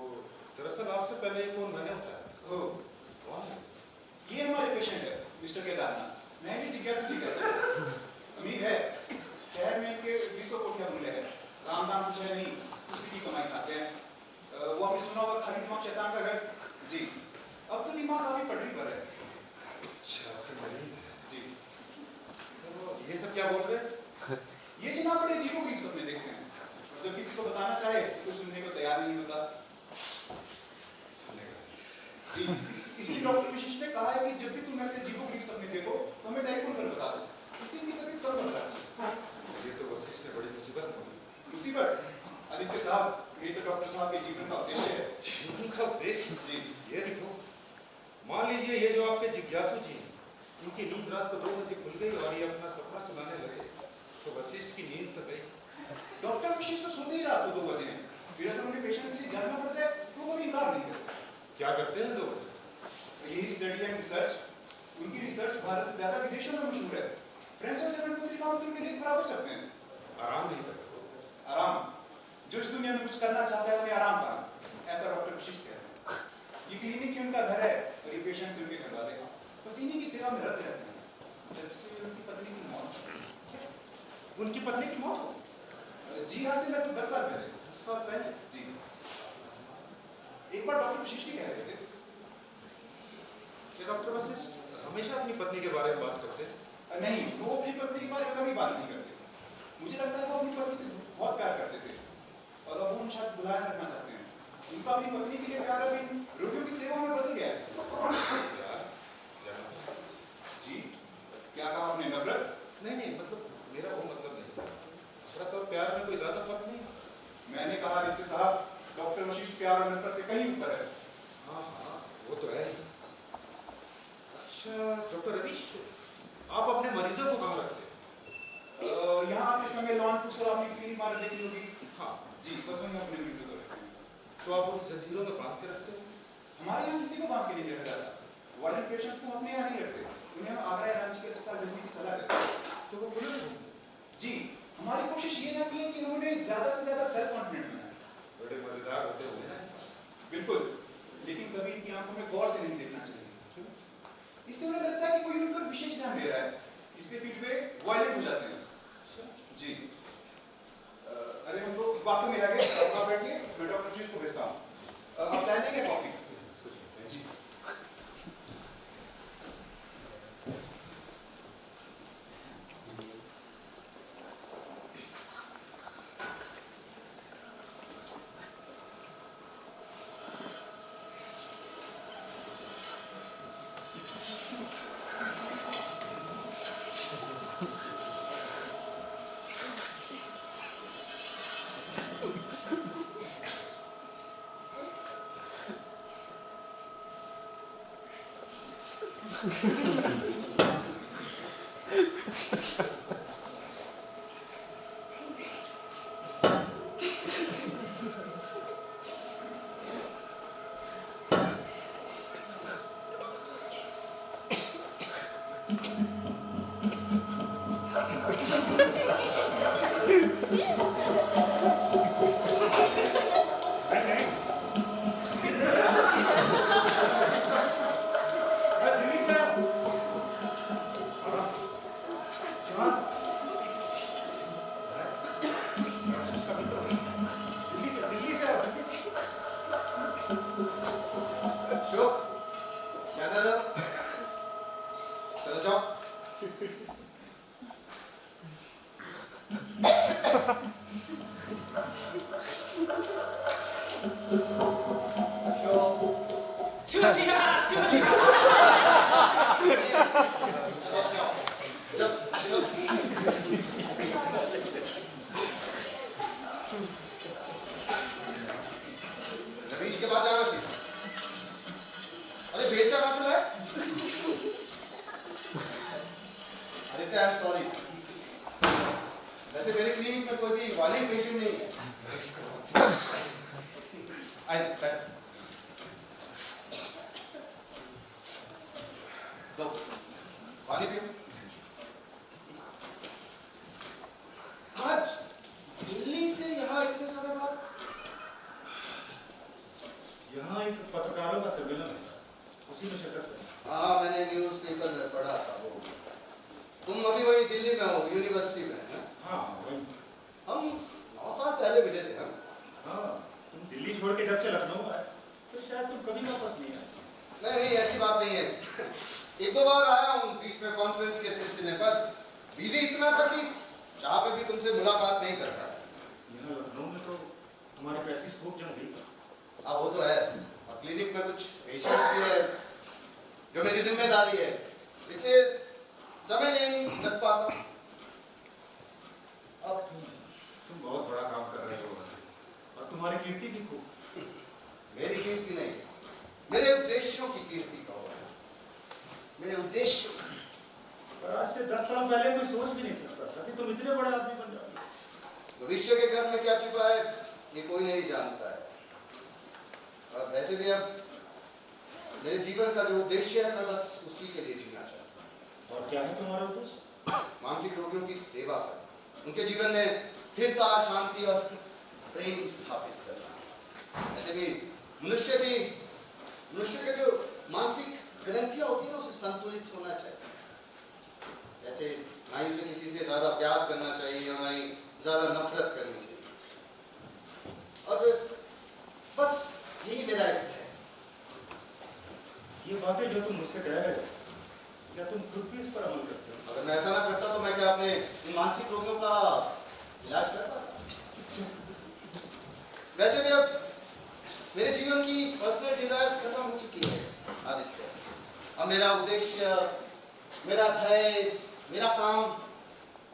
दरअसल आपसे पहले ये फोन मैंने उठाया। ओह, कौन है? ये हमारे पेशेंट है मिस्टर केदारनाथ। मैं भी जिज्ञासु जी कहता हूँ। उम्मीद है शहर में इनके 20 को क्या मूल्य है, काम धाम कुछ है नहीं, सुसी की कमाई खाते हैं। वो आपने सुना होगा खाली दिमाग शैतान का घर जी। अब तो दिमाग काफी पटरी पर है अच्छा तो मरीज है। जी। तो ये सब क्या बोल रहे हैं? ये जनाब बड़े अजीबो गरीब सपने देखते हैं और जब किसी को बताना चाहे तो सुनने को तैयार नहीं होता सुनेगा जी। इसलिए डॉक्टर वशिष्ठ ने कहा है कि जब भी तुम ऐसे अजीबो गरीब सपने देखो तो हमें टेलीफोन कर बता दो, इससे इनकी तबीयत कम हो जाती है। ये तो वशिष्ठ ने बड़ी मुसीबत में मुसीबत आदित्य साहब, ये तो डॉक्टर साहब के जीवन का उद्देश्य है जीवन का उद्देश्य जी। ये लिखो। मान लीजिए ये जो आपके जिज्ञासु जी हैं, इनकी नींद रात को 2 बजे खुल गई और ये अपना सपना सुनाने लगे तो वशिष्ठ की नींद तो गई। डॉक्टर वशिष्ठ तो सोते ही रात को 2 बजे हैं, फिर अगर उन्हें पेशेंट्स के लिए जागना पड़ जाए तो कभी इनकार नहीं करते। क्या करते हैं 2 बजे? यही स्टडी एंड रिसर्च, उनकी रिसर्च भारत से ज्यादा विदेशों में मशहूर है। फ्रेंच और जर्मन पत्रिकाओं में उनके लेख बराबर छपते हैं। आराम नहीं करते? आराम, जो इस दुनिया में कुछ करना चाहता है उन्हें आराम करना, ऐसा डॉक्टर वशिष्ठ कहते हैं। ये क्लिनिक ही उनका घर है और ये पेशेंट्स उनके घर वाले बस इन्हीं की सेवा में रत रहते हैं जब से उनकी पत्नी की मौत। उनकी पत्नी की मौत हो? जी हाँ, से लगभग 10 साल पहले 10 साल पहले? जी। एक बार डॉक्टर वशिष्ठ कह रहे थे कि डॉक्टर वशिष्ठ हमेशा अपनी पत्नी के बारे में बात करते हैं? नहीं, वो अपनी पत्नी के बारे में कभी बात नहीं करते। मुझे लगता है वो अपनी पत्नी से बहुत प्यार करते थे और अब वो उन शायद बुलाया रखना चाहते हैं। उनका अपनी पत्नी के लिए प्यार अभी रोगियों की सेवा में बदल गया है। प्यार या नफरत? जी, क्या कहा आपने, नफरत? नहीं मतलब मेरा वो मतलब नहीं था। नफरत और प्यार में कोई ज्यादा फर्क नहीं। मैंने कहा रिश्ते साहब, डॉक्टर वशिष्ठ प्यार और नफरत से कहीं ऊपर है। हाँ हाँ, वो तो है ही। अच्छा डॉक्टर रवीश, आप अपने मरीजों को कहाँ रखते हैं? यहाँ आते समय लॉन पुश और आपने पीली इमारत देखी होगी। हाँ जी, बस वहीं अपने मरीजों को रखते हैं। तो आप उन्हें जंजीरों में बांध के रखते हो? हमारे यहाँ किसी को बांध के नहीं रखा जाता। वायरल पेशेंट्स को अपने यहाँ नहीं रखते, उन्हें हम आगरा या रांची के अस्पताल भेजने की सलाह देते हैं। तो वो खुले में जी, हमारी कोशिश ये रहती है कि हम उन्हें ज्यादा से ज्यादा सेल्फ कॉन्फिडेंट बनाएं। बड़े मजेदार होते हुए ना। बिल्कुल, लेकिन कभी इनकी आंखों में गौर से नहीं देखना चाहिए। इससे उन्हें लगता है कि कोई उन पर विशेष ध्यान दे रहा है, इससे फिर वे वायलेंट हो जाते हैं। जी, अरे हम लोग बातों में लगे, आप बैठिए, मैं डॉक्टर वशिष्ठ को भेजता हूँ। आप चाय लेंगे कॉफी? जी। रवीश के पास जाना सीखा। अरे बेचा कहाँ से लाए? Aditya, I am sorry. वैसे मेरे क्लिनिक में कोई भी वायलेंट पेशेंट नहीं है। लो, पानी पियो। आज दिल्ली से यहाँ इतने समय बाद यहाँ एक पत्रकारों का सम्मेलन है, उसी में शिरकत करें। हाँ, मैंने न्यूज़पेपर में पढ़ा था वो। तुम अभी वही दिल्ली में हो, यूनिवर्सिटी में, हैं? हाँ वही। हम 9 साल पहले मिले थे ना। हाँ, तुम दिल्ली छोड़ के जब से लखनऊ आए तो शायद तुम कभी वापस नहीं आए। नहीं नहीं, ऐसी बात नहीं है। एक दो बार आया हूँ बीच में कॉन्फ्रेंस के सिलसिले पर। बिजी इतना था कि जहाँ पे भी तुमसे मुलाकात नहीं कर पाया। यहाँ लखनऊ में तो तुम्हारी प्रैक्टिस खूब जम गई। हाँ वो तो है, और क्लिनिक में कुछ पेशेंट भी है जो मेरी जिम्मेदारी है, इसलिए समय नहीं लग पाता। अब तुम बहुत बड़ा काम कर रहे हो वैसे, और तुम्हारी कीर्ति भी खूब। मेरी कीर्ति नहीं, मेरे उद्देश्यों की कीर्ति कहो। मेरे उद्देश्य, पर आज से 10 साल पहले कोई सोच भी नहीं सकता था कि तुम इतने बड़े आदमी बन जाओगे। भविष्य के घर में क्या छिपा है ये कोई नहीं जानता है। और वैसे भी अब मेरे जीवन का जो उद्देश्य है, मैं बस उसी के लिए जीना चाहता हूँ। और क्या है तुम्हारा उद्देश्य? मानसिक रोगियों की सेवा करना, उनके जीवन में स्थिरता, शांति और प्रेम स्थापित करना। ऐसे भी मनुष्य के जो मानसिक ग्रंथियां होती है ना, उसे संतुलित होना चाहिए। जैसे ना ही उसे किसी से ज्यादा प्यार करना चाहिए और ना ही ज्यादा नफरत करनी चाहिए। और बस यही मेरा एक है। ये बातें जो तुम मुझसे कह रहे हो, क्या तुम खुद भी इस पर अमल करते हो? अगर मैं ऐसा ना करता तो मैं क्या अपने इन मानसिक रोगियों का इलाज कर पाता? वैसे भी अब मेरे जीवन की पर्सनल डिजायर्स खत्म हो चुकी है आदित्य। अब मेरा उद्देश्य, मेरा ध्येय, मेरा काम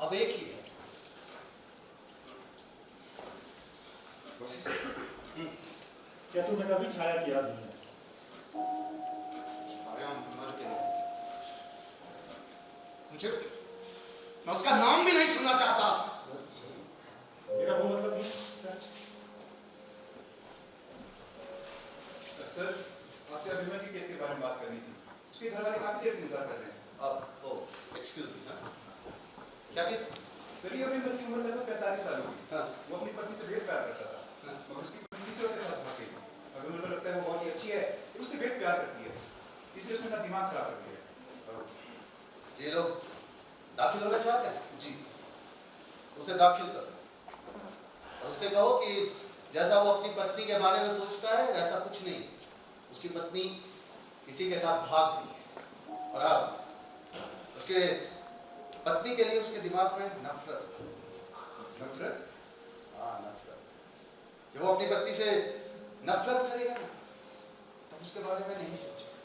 अब एक ही है। क्या तूने कभी छाया की याद नहीं है? छाया मर के नहीं। मुझे मैं उसका नाम भी नहीं सुनना चाहता। मेरा वो मतलब नहीं सच। सर, आपसे अभिमन्यु के केस के बारे में बात करनी थी। उसके घर वाले काफी देर से इंतजार कर रहे हैं। अब ओ एक्सक्यूज मी ना, क्या केस? सर, ये अभिमन्यु की उम्र लगभग 45 साल होगी। हाँ। वो अपनी पत्नी से बेहद प्यार करता था, हाँ। मगर उसकी पत्नी दूसरे के साथ भाग गई। अभिमन्यु को लगता है वो बहुत ही अच्छी है, उससे बेहद प्यार करती है, इसलिए उसने अपना दिमाग खराब कर दिया। ये लोग दाखिल होना चाहते हैं? जी। उसे दाखिल करो और उससे कहो कि जैसा वो अपनी पत्नी के बारे में सोचता है वैसा कुछ नहीं। उसकी पत्नी किसी के साथ भाग गई है और अब उसके पत्नी के लिए उसके दिमाग में नफरत। नफरत? हाँ, नफरत। जब वो अपनी पत्नी से नफरत करेगा ना तब उसके बारे में नहीं सोचेगा।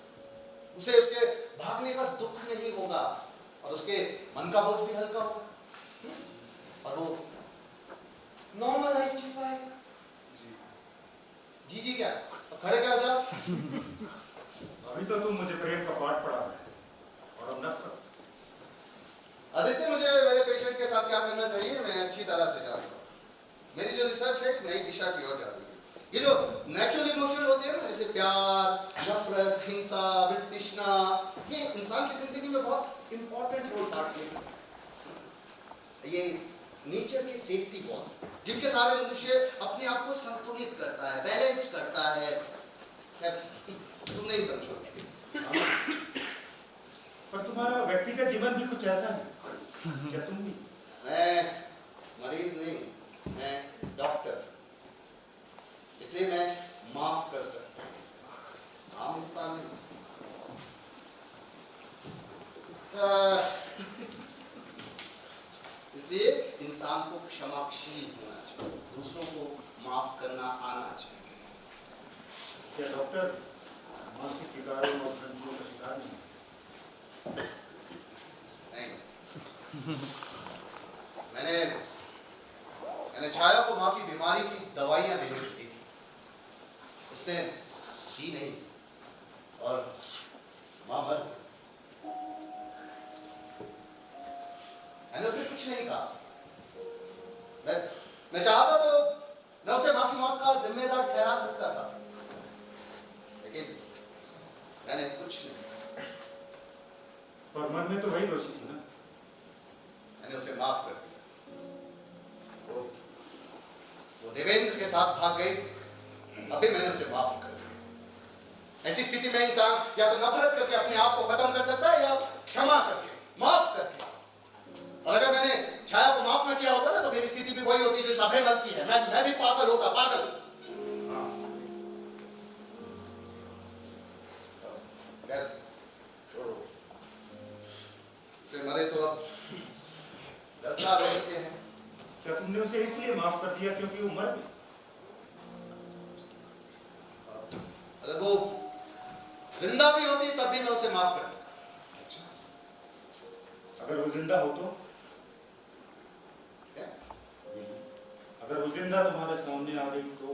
उसे उसके भागने का दुख नहीं होगा और उसके मन का बोझ भी हल्का होगा और वो नॉर्मल लाइफ जी पाएगा। जी जी क्या? अब खड़े क्या हो जाओ। अभी तो तुम मुझे प्रेम का पाठ पढ़ा रहे और अब नफरत। आदित्य, मुझे मेरे पेशेंट के साथ क्या करना चाहिए मैं अच्छी तरह से जानता हूँ। मेरी जो रिसर्च है एक नई दिशा की ओर जाती है। ये जो नेचुरल इमोशन होते हैं ना, जैसे प्यार, नफरत, हिंसा, वितृष्णा, ये इंसान की जिंदगी में बहुत इंपॉर्टेंट रोल प्ले करते हैं। ये नेचर के सेफ्टी वॉल जिनके सारे मनुष्य अपने आप को संतुलित करता है, बैलेंस करता है। तुम नहीं समझोगे। पर तुम्हारा व्यक्तिगत जीवन भी कुछ ऐसा है क्या? तुम भी? मैं मरीज नहीं, मैं डॉक्टर, इसलिए मैं माफ कर सकता हूँ, आम इंसान नहीं। इसलिए इंसान को क्षमाशील होना चाहिए, दूसरों को माफ करना आना चाहिए। क्या डॉक्टर मानसिक विकारों और ग्रंथियों का शिकार नहीं? नहीं। मैंने छाया को माँ की बीमारी की दवाइयां देने की दी थी, उसने दी नहीं और माँ मर गई। मैंने उसे कुछ नहीं कहा। मैं चाहता तो मैं उसे माँ की मौत का जिम्मेदार ठहरा सकता था, लेकिन मैंने कुछ नहीं। पर मन में तो वही दोषी थी ना। मैंने उसे माफ कर दिया। वो देवेंद्र के साथ भाग गई, अभी मैंने उसे माफ कर दिया। ऐसी स्थिति में इंसान या तो नफरत करके अपने आप को खत्म कर सकता है या क्षमा करके, माफ करके। और अगर मैंने छाया को माफ न किया होता ना तो मेरी स्थिति भी वही होती जो सामने मिलती है। मैं भी पागल होता, पागल। छोड़ो, उसे मरे तो अब 10 साल हो चुके हैं। क्या तुमने उसे इसलिए माफ कर दिया क्योंकि वो मर गई? अगर वो जिंदा भी होती तब भी मैं उसे माफ कर देता। अच्छा, अगर वो जिंदा हो तो? क्या? अगर वो जिंदा तुम्हारे सामने आ गई तो?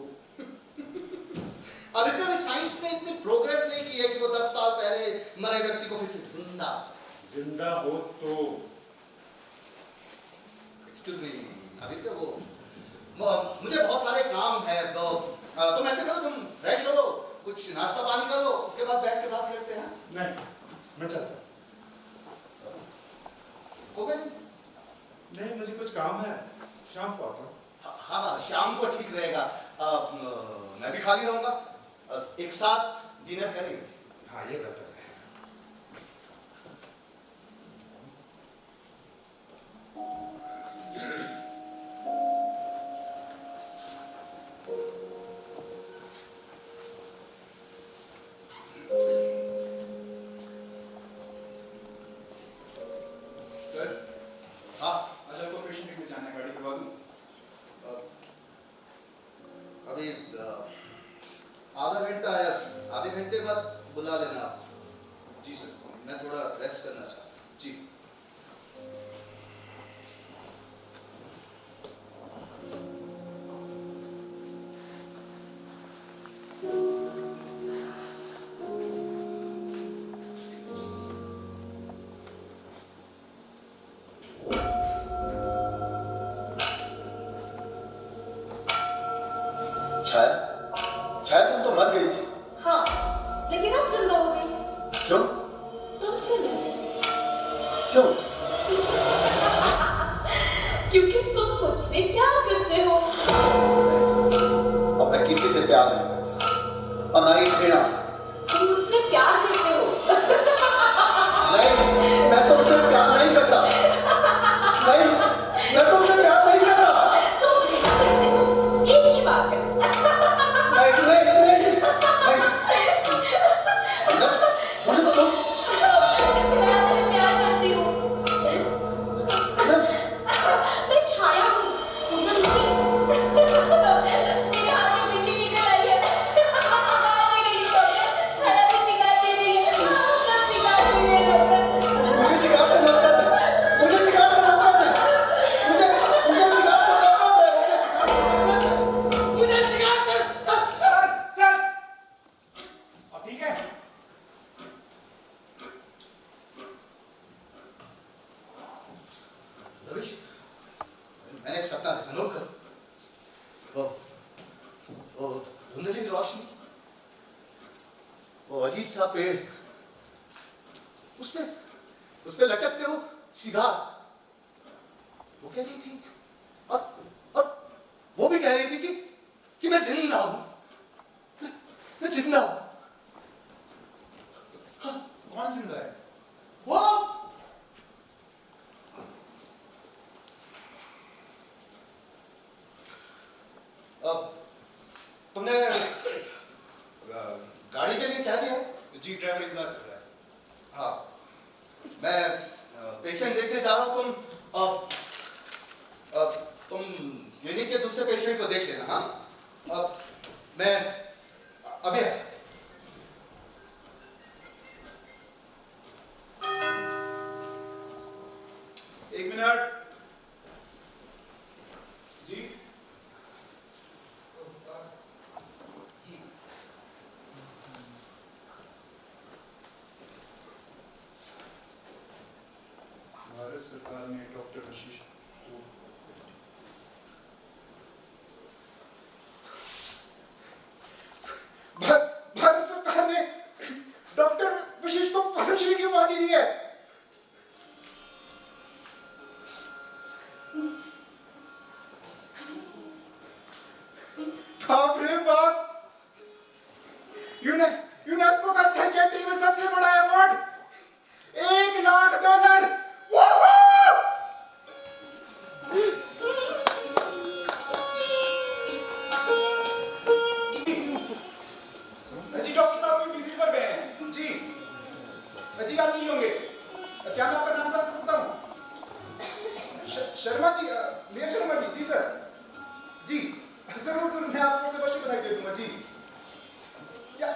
आदित्य, अभी साइंस ने इतनी प्रोग्रेस नहीं की है कि वो 10 साल पहले मरे व्यक्ति को फिर से जिंदा हो तो? एक्सक्यूज मी आदित्य, वो मुझे बहुत सारे काम है। तुम ऐसे करो, तुम फ्रेश हो लो, कुछ नाश्ता पानी कर लो, उसके बाद बैठ के बात करते हैं। नहीं, मैं चलता। नहीं, मुझे कुछ काम है, शाम को आता हूँ। हाँ, शाम को ठीक रहेगा। मैं भी खाली रहूंगा, एक साथ डिनर करेंगे। हाँ, ये बेहतर है। सर, हाँ, आज आपको पेशेंट देखने जाना है, गाड़ी करवा दूं? अभी आधा घंटा या आधे घंटे बाद बुला लेना आप। जी सर। मैं थोड़ा रेस्ट करना चाहता हूँ। जी। छाया, छाया तुम तो मर गई थी। हाँ, लेकिन अब जिंदा हो गई। क्यों? तुमसे नहीं। क्यों? क्योंकि तुम मुझसे प्यार करते हो। अब मैं किसी से प्यार नहीं करता और ना ही घृणा। तुम मुझसे प्यार करते हो। नहीं, मैं तुमसे प्यार नहीं करता। नहीं, मैं तुमसे प्यार नहीं करता। तुम घृणा करते हो, एक ही बात है। नहीं, नहीं, नहीं, नहीं। मतलब तुम मैं आपसे प्यार करती हूँ। मैं छाया हूँ, उधर मेरे हाथ में मिट्टी निकल आई है। अब सिगार पी रही हूँ डॉक्टर। छाया भी सिगार पी रही है। सब सिगार पी रहे हैं डॉक्टर। मुझे सिगार से नफरत है। मुझे सिगार से नफरत है। मुझे सिगार से नफरत है। मुझे सिगार से नफरत है। मुझे सिगार से सर अब ठीक है? रविश, मैंने एक सपना देखा, नोट करो। वो धुंधली रोशनी, वो अजीब सा पेड़, उसपे लटकते हो सिगार। वो कह रही थी और वो भी कह रही थी कि मैं जिंदा हूं, मैं जिंदा हूं। कौन जिंदा है? वो अब तुमने गाड़ी के लिए क्या दिया है? जी ड्राइवर इंतजार कर रहा है। हाँ, मैं पेशेंट देखने जा रहा हूँ। तुम क्लिनिक के दूसरे पेशेंट को देख लेना। हाँ, अब मैं अभी एक मिनट। जी भारत सरकार ने डॉक्टर वशिष्ठ को भारत सरकार ने डॉक्टर वशिष्ठ को पद्मश्री की उपाधि दी है। बाप रे बाप, यूनेस्को का साइकियाट्री में सबसे बड़ा अवार्ड, $1,00,000। जी डॉक्टर साहब भी विजिट पर गए हैं। जी जी आप नहीं होंगे। क्या मैं आपका नाम जान सकता हूँ? शर्मा जी, मेयर शर्मा जी। जी सर, जी जरूर जरूर, मैं आपको सबसे बच्चे बधाई दे दूंगा। जी क्या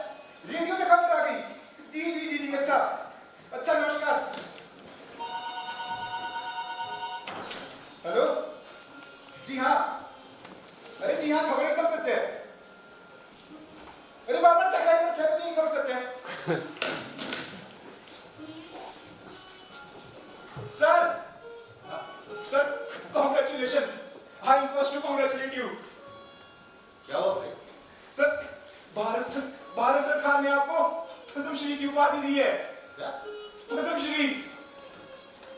रेडियो पे खबर आ गई? जी जी जी जी, अच्छा अच्छा, नमस्कार। हेलो, जी हाँ, अरे जी हाँ, खबर एकदम सच है। अरे बाबा क्या खबर नहीं, खबर सच है। Sir sir, congratulation, I am first to congratulate you. क्या हुआ भाई? सर भारत सरकार ने आपको पद्मश्री की उपाधि दी है। क्या? पद्मश्री,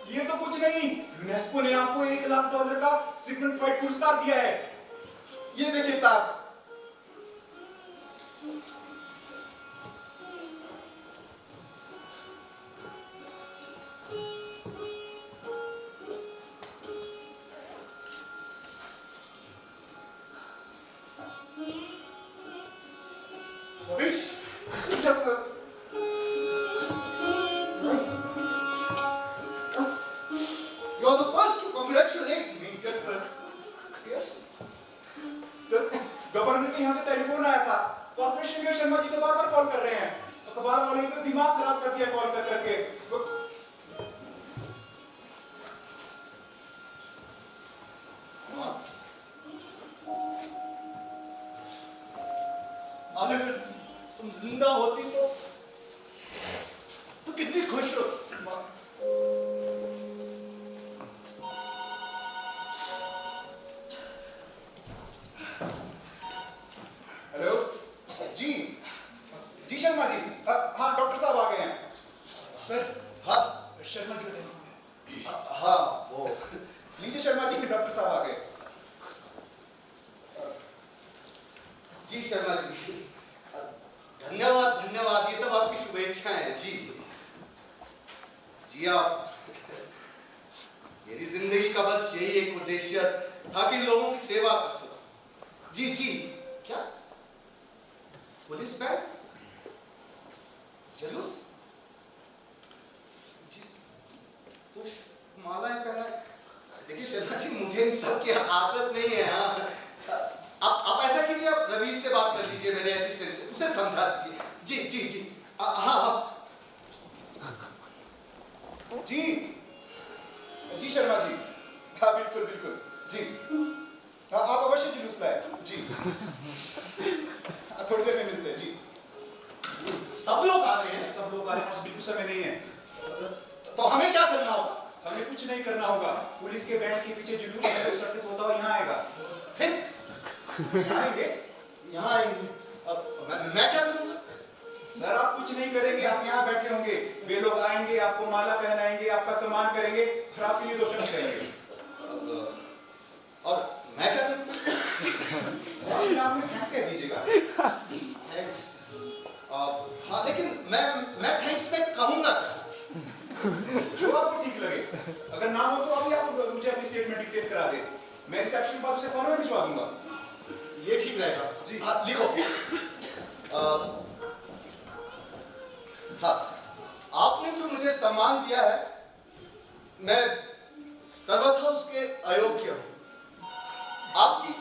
ये तो कुछ नहीं, यूनेस्को ने आपको $1,00,000 का सिग्निफाइड पुरस्कार दिया है। ये देखिए तार। रविश, yes sir. You are the first to congratulate me. Yes, sir. Yes. Sir, governor के यहाँ से टेलीफोन आया था। कॉर्पोरेशन के शर्मा जी तो बार-बार कॉल कर रहे हैं। अखबार वाले ने तो दिमाग खराब कर दिया कॉल कर करके। अगर तुम जिंदा होती तो कितनी खुश हो। जी शर्मा जी, धन्यवाद धन्यवाद, ये सब आपकी शुभेच्छाएं हैं जी। जी आप, मेरी जिंदगी का बस यही एक उद्देश्य था कि लोगों की सेवा कर सकूं। जी जी, क्या पुलिस बैंड, जुलूस, जी पुष्प मालाएं पहना। देखिए शर्मा जी, मुझे इन सब की आदत नहीं है। हाँ, आप ऐसा कीजिए, आप रवीश से बात कर लीजिए, मेरे असिस्टेंट से, उसे समझा दीजिए। जी जी जी, हाँ हाँ जी जी शर्मा जी, हाँ बिल्कुल बिल्कुल जी, हाँ आप अवश्य जुलूस लाए जी। थोड़ी देर में मिलते हैं जी। सब लोग आ रहे हैं। सब लोग आ रहे हैं, बिल्कुल समय नहीं है। तो हमें क्या करना होगा? हमें कुछ नहीं करना होगा। पुलिस के बैंड के पीछे जुलूस है, उस सड़क से होता हुआ यहाँ आएगा। फिर यहाँ आएंगे? यहाँ आएंगे। अब मैं क्या करूँगा? सर आप कुछ नहीं करेंगे, आप यहाँ बैठे होंगे, वे लोग आएंगे, आपको माला पहनाएंगे, आपका सम्मान करेंगे, फिर आपके लिए रोशन करेंगे। और मैं क्या करूँगा? एक्चुअली आप मुझे थैंक्स कह दीजिएगा। थैंक्स। हाँ, लेकिन मैं थैंक्स में कहूँगा क्या? जो आपको ठीक लगे। अगर ना हो तो अभी आप मुझे अपनी स्टेटमेंट डिक्टेट करा दे, मैं रिसेप्शन के बाद उसे कॉल में भिजवा दूंगा। ये ठीक रहेगा जी। लिखो। हाँ, आपने जो मुझे सम्मान दिया है, मैं सर्वथा उसके अयोग्य हूं। आपकी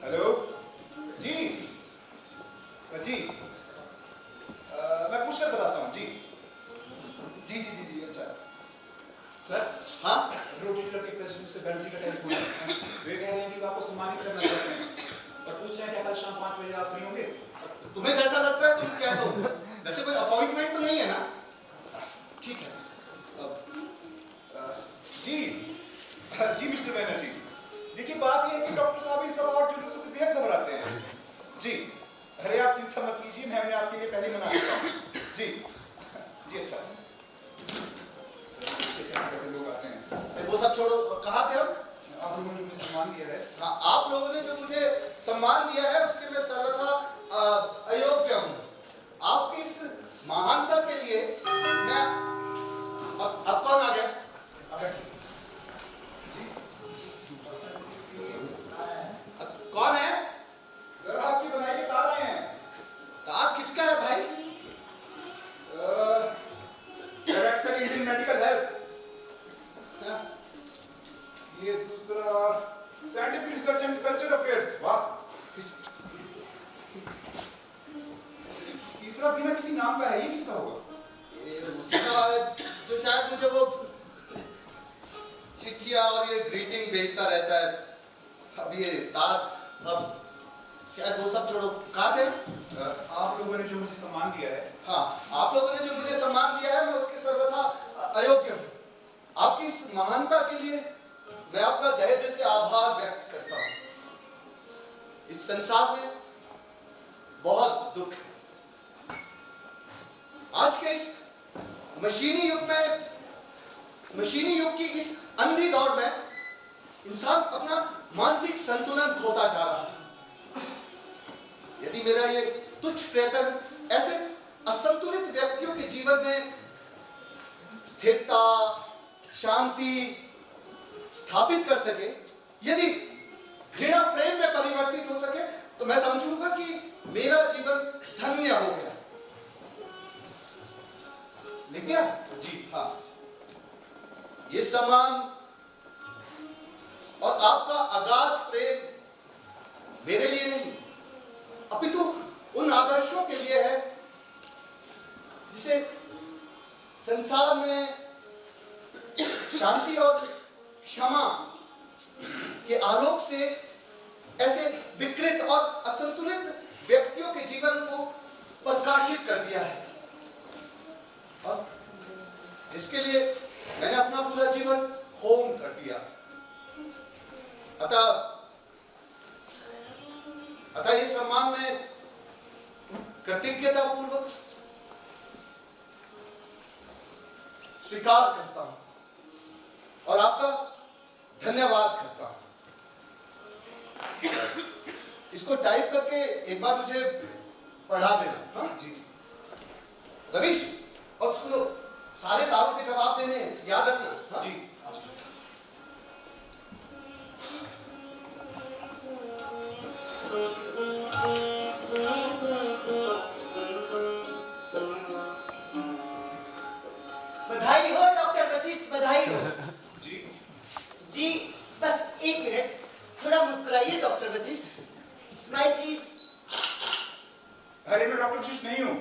हेलो जी जी, मैं पूछ कर बताता हूँ जी। जी जी जी जी, अच्छा सर। हाँ, रोटी के प्रेसिडेंट से बनर्जी का टेलीफोन है। वे कह रहे हैं कि वो आपको सम्मानित करना चाहते हैं और पूछ रहे हैं कि कल शाम 5 बजे आप फ्री होंगे। तुम्हें जैसा लगता है तुम कह दो। वैसे कोई अपॉइंटमेंट तो नहीं है ना? ठीक है। जी जी मिस्टर बनर्जी, देखिए बात यह है कि डॉक्टर साहब इन सब और जुलूसों से बेहद घबराते हैं जी। अरे आप चिंता मत कीजिए, मैं आपके लिए पहले मना करता हूँ जी। जी अच्छा, कैसे लोग आते हैं। वो सब छोड़ो, कहाँ थे हम? आप लोगों ने मुझे सम्मान दिया है। हाँ, आप लोगों ने जो मुझे सम्मान दिया है उसके मैं सर्वथा अयोग्य हूँ। आपकी इस महानता के लिए मैं अब कौन आ गया? कौन है? सर आपकी बनाई के तार आए हैं। तार किसका है भाई? Director Indian medical health. हाँ? ये दूसरा scientific research and culture affairs. वाह। तीसरा बिना किसी नाम का है, ये किसका होगा? ये उसका है जो शायद मुझे वो चिट्ठियां और ये ग्रीटिंग भेजता रहता है। अब ये तार, अब क्या वो सब छोड़ो, कहाँ थे? आप लोगों ने जो मुझे सम्मान दिया है। हाँ, आप लोगों ने जो मुझे सम्मान दिया है, मैं उसके सर्वथा अयोग्य हूँ। आपकी इस महानता के लिए मैं आपका तहे दिल से आभार व्यक्त करता हूँ। इस संसार में बहुत दुख है। आज के इस मशीनी युग की इस अंधी दौड़ में इंसान अपना मानसिक संतुलन खोता जा रहा है। यदि मेरा ये तुच्छ प्रयत्न ऐसे असंतुलित व्यक्तियों के जीवन में स्थिरता, शांति स्थापित कर सके, यदि घृणा प्रेम में परिवर्तित हो सके, तो मैं समझूंगा कि मेरा जीवन धन्य हो गया। लिख दिया? जी हाँ। ये सम्मान और आपका अगाध प्रेम मेरे लिए नहीं, अपितु उन आदर्शों के लिए है जिसे संसार में शांति और क्षमा के आलोक से ऐसे विकृत और असंतुलित व्यक्तियों के जीवन को प्रकाशित कर दिया है, और जिसके लिए मैंने अपना पूरा जीवन होम कर दिया। अतः ये सम्मान मैं कृतज्ञता पूर्वक स्वीकार करता हूं और आपका धन्यवाद करता हूं। इसको टाइप करके एक बार मुझे पढ़ा देना। हाँ जी रवीश, और सुनो, सारे दावों के जवाब देने याद रखना। हाँ? जी। बधाई हो डॉक्टर वशिष्ठ, बधाई हो। जी जी बस एक मिनट, थोड़ा मुस्कुराइए डॉक्टर वशिष्ठ, स्माइल प्लीज। अरे मैं डॉक्टर वशिष्ठ नहीं हूँ।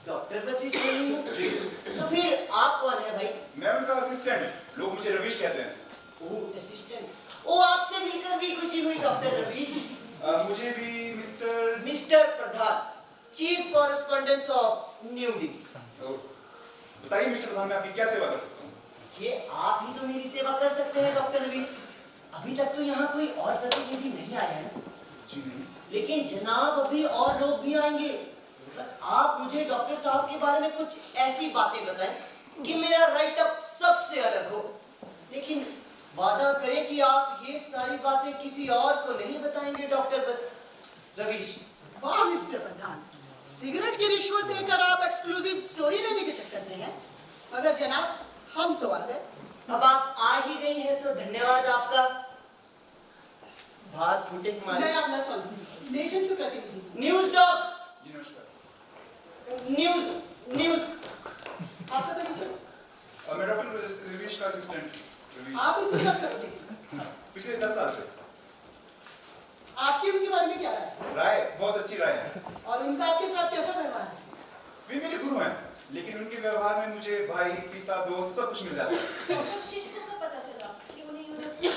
डॉक्टर वशिष्ठ नहीं हो जी तो फिर आप कौन है भाई? मैं उनका असिस्टेंट, लोग मुझे रवीश कहते हैं। ओह असिस्टेंट, ओ आपसे मिलकर भी खुशी हुई डॉक्टर रवीश। मुझे भी mister mister Pradhan, chief correspondent of न्यूडी। बताइए मिस्टर प्रधान, मैं आपकी क्या सेवा कर सकता हूँ? ये आप ही तो मेरी सेवा कर सकते हैं डॉक्टर रवीश। अभी तक तो यहाँ कोई और प्रतिनिधि नहीं आया है ना? जी नहीं। लेकिन जनाब अभी और लोग भी आएंगे। आप मुझे डॉक्टर साहब के बारे में कुछ ऐसी बातें बताएं कि मेरा राइट अप सबसे अलग हो, लेकिन वादा करें कि आप ये सारी बातें किसी और को नहीं बताएंगे डॉक्टर रवीश। वाह मिस्टर प्रधान, सिगरेट की रिश्वत देकर आप एक्सक्लूसिव स्टोरी लेने के चक्कर में हैं। मगर जनाब हम तो आ गए। अब आप आ ही गई हैं तो धन्यवाद आपका। बात फूटे मैं अपना नेशन से प्रतिनिधि हूँ। न्यूज डॉग, जी नमस्कार। News news. आपका परिचय? मैं डॉक्टर रवीश का असिस्टेंट रवीश। आप उनके साथ कब से? पिछले 10 साल से। आपकी उनके बारे में क्या राय है? राय बहुत अच्छी राय है। और उनका आपके साथ कैसा व्यवहार है? वे मेरे गुरु हैं, लेकिन उनके व्यवहार में मुझे भाई, पिता, दोस्त सब कुछ मिल जाता है। डॉक्टर वशिष्ठ को कब पता चला कि उन्हें यूनिवर्सिटी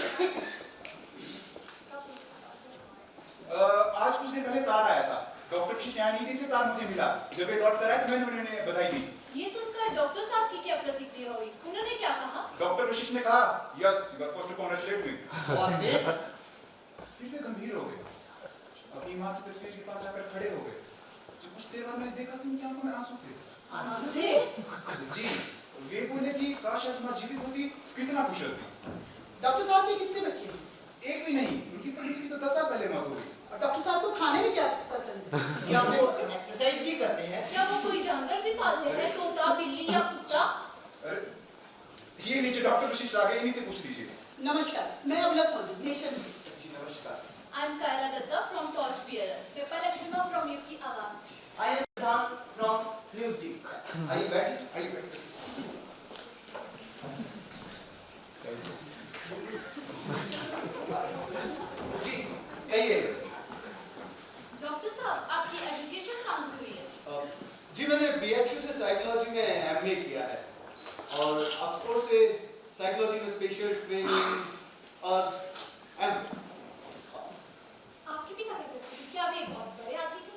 आज कुछ दिन पहले तार आया था। डॉक्टर वशिष्ठ यहाँ नहीं थे, इसलिए तार मुझे मिला। जब ये लौट कर आए तो मैंने उन्हें बधाई दी। ये सुनकर डॉक्टर साहब की क्या प्रतिक्रिया हुई? उन्होंने क्या कहा? डॉक्टर वशिष्ठ ने कहा, yes you are first to congratulate me. और फिर वे गंभीर हो गए, अपनी माँ की तस्वीर के पास जाकर खड़े हो गए। जब कुछ देर बाद मैंने देखा तो उनकी आंखों में आंसू थे। आंसू से? जी, वे बोले कि काश आज माँ जीवित होती, कितना खुश होती। डॉक्टर साहब के कितने बच्चे हैं? एक भी नहीं, उनकी तबीयत की तो 10 साल पहले मौत हो गई। और डॉक्टर साहब को खाने में क्या पसंद है? क्या वो एक्सरसाइज भी करते हैं? क्या वो कोई जानवर भी पालते हैं? तोता, बिल्ली या कुत्ता? अरे ये नीचे डॉक्टर वशिष्ठ आ गए, इन्हीं से पूछ लीजिए। नमस्कार, मैं अबला सोनी, नेशन से। जी नमस्कार। I am Kaira Datta from Torch Bearer. Peppa Lakshma from Yuki Awas. I am Pradhan from news D. आइए बैठिए, आइए बैठिए। जी कहिए। डॉक्टर साहब, आपकी एजुकेशन कहाँ से हुई है? जी मैंने बीएचयू से साइकोलॉजी में एमए किया है और ऑक्सफोर्ड से साइकोलॉजी में स्पेशल ट्रेनिंग और आपके पिता क्या करते थे? क्या वे बहुत बड़े आदमी थे?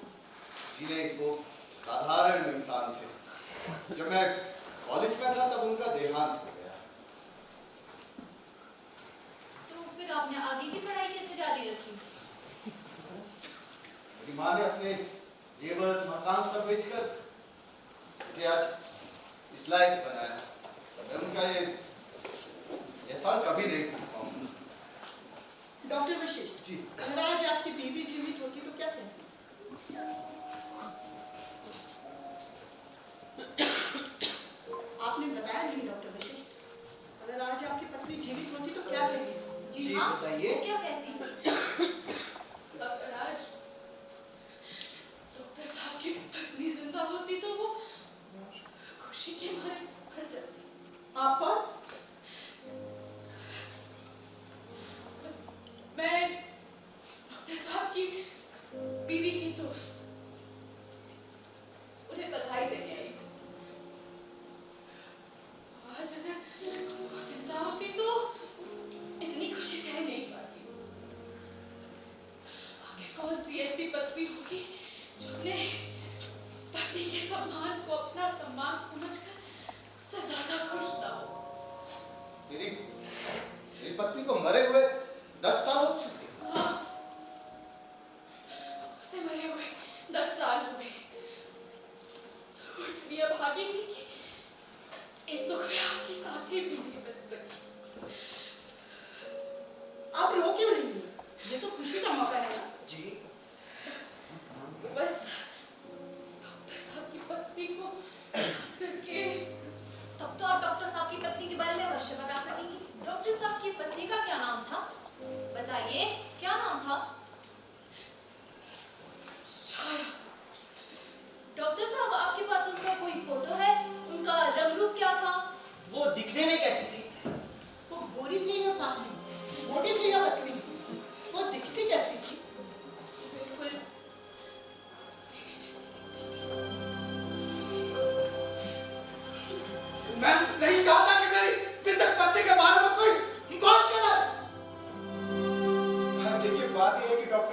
जी नहीं, वो साधारण इंसान थे। जब मैं कॉलेज में था तब उनका देहांत हो गया। तो फिर आपने आगे की पढ़ाई कैसे जारी रखी? मेरी माँ ने अपने जेवर मकान सब बेचकर मुझे आज इस लायक बनाया। मैं उनका ये एहसान कभी नहीं भूल पाऊंगा। डॉक्टर वशिष्ठ जी अगर आज आपकी बीवी जीवित होती तो क्या कहती? आपने बताया नहीं डॉक्टर वशिष्ठ, अगर आज आपकी पत्नी जीवित होती तो क्या कहती? जी हाँ, बताइए। वो क्या कहती? डॉक्टर राज, डॉक्टर साहब की पत्नी जिंदा होती तो वो खुशी के मारे भर जाती। आप कौन? मैं डॉक्टर साहब की बीवी की दोस्त, उन्हें बधाई देने आई हूँ। आज अगर वो जिंदा होती तो इतनी खुशी सह नहीं पाती। आगे कौन सी ऐसी पत्नी होगी जो अपने पति के सम्मान को अपना सम्मान समझकर उससे ज्यादा खुश ना हो। मेरी पत्नी को मरे हुए 10 साल हो चुके। हाँ, उसे मरे हुए 10 साल हो गए। वो इतनी अभागी थी कि इस सुख में आपकी साथी भी नहीं बन सकी। आप रो क्यों रही हैं? ये तो खुशी का मौका है ना। जी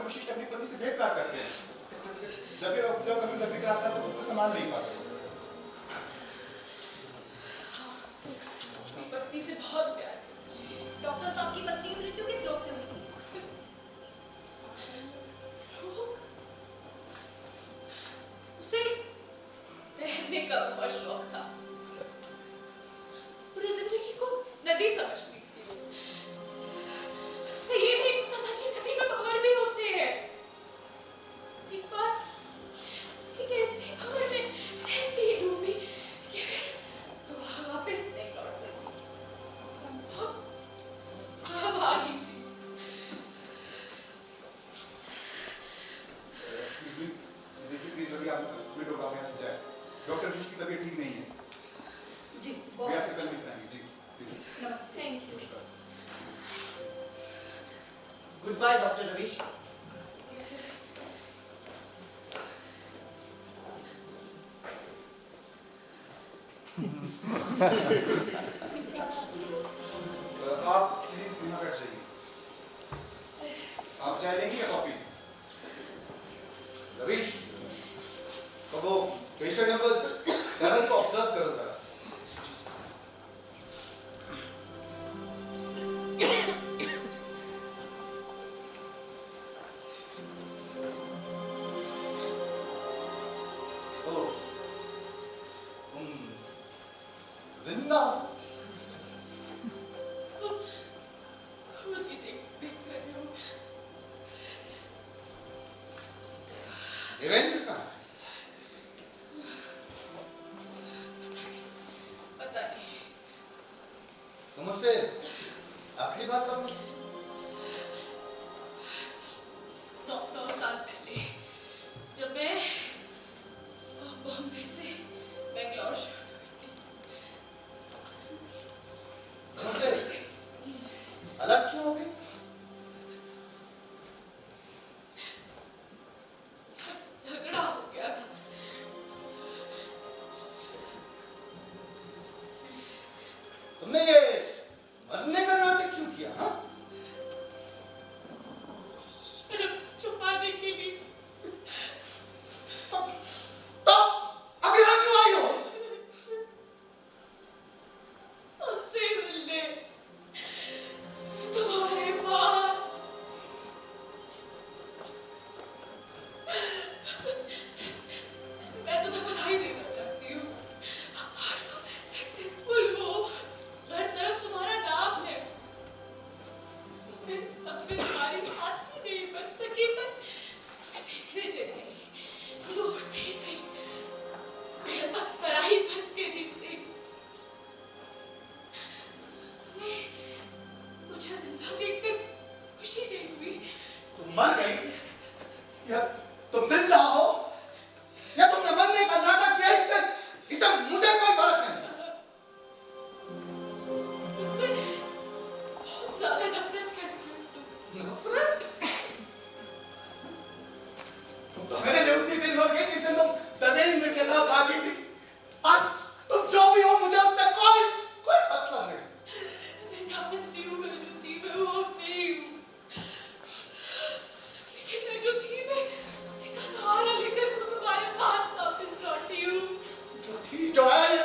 वशिष्ठ अपनी पति से भेद करते हैं। जब कभी का जिक्र आता है तो खुद को संभाल नहीं पाते। अपनी पत्नी से बहुत प्यार है। डॉक्टर साहब की पत्नी की मृत्यु किस रोग से हुई थी? उसे तैरने का बहुत शौक था। पूरी जिंदगी को नदी समझती थी। उसे ये नहीं पता था कि नदी में भंवर भी होते हैं। एक बार एक ऐसी भंवर में ऐसी डूबी कि फिर वापस नहीं लौट सकी। भागी थी। एक्सक्यूज मी, देखिए प्लीज अभी आप सबमिट होगा, यहाँ से जाए। डॉक्टर वशिष्ठ की तबीयत ठीक नहीं है। जी वे आपसे कल मिलते हैं। जी प्लीज। नमस्ते। Thank you. Good by doctor Ravish. आप प्लीज यहाँ बैठ जाइए। आप चाय लेंगे या कॉफी? रवीश, तो वो पेशेंट नंबर 7 को ऑब्जर्व करो जरा। तो तुम जिंदा हो? खुद ही देख रही हूँ। देवेंद्र कहाँ है? पता नहीं। तुम उससे आखिरी बार कब मिली थी? 9 साल पहले जब मैं बॉम्बे से बेंगलोर शिफ्ट हुई थी। तुम उससे अलग क्यों हो गई? झगड़ा हो गया था। तुमने ये मरने का नाटक क्यों किया? हाँ? शर्म छुपाने के लिए। तो अब यहाँ क्यों आई हो? हमसे मिलने तुम्हारे पास। मैं तुम्हें बधाई देना चाहती हूँ। आज तुम सक्सेसफुल हो। हर तरफ तुम्हारा नाम है। सब में तुम्हारी बात ही नहीं बन सकी, पर मैं देखने चली आई। दूर से ही सही, पराई बन के ही सही। तुम्हें मुझे जिंदा देखकर खुशी नहीं हुई? तुम मर गई या तुम जिंदा हो या तुमने मरने का नाटक किया? इससे मुझे कोई फर्क नहीं। मुझसे बहुत ज्यादा नफरत करती हो तुम। नफरत? तुम तो मेरे लिए उसी दिन मर गई जिस दिन तुम धर्मेंद्र के साथ भागी थी। आज तुम जो भी हो, मुझे उससे कोई मतलब नहीं। मैं जानती हूँ मैं जो थी मैं वो अब नहीं हूँ। लेकिन मैं जो थी मैं उसी का सहारा लेकर तुम्हारे पास वापस लौटी हूँ। जो थी, जो है, ये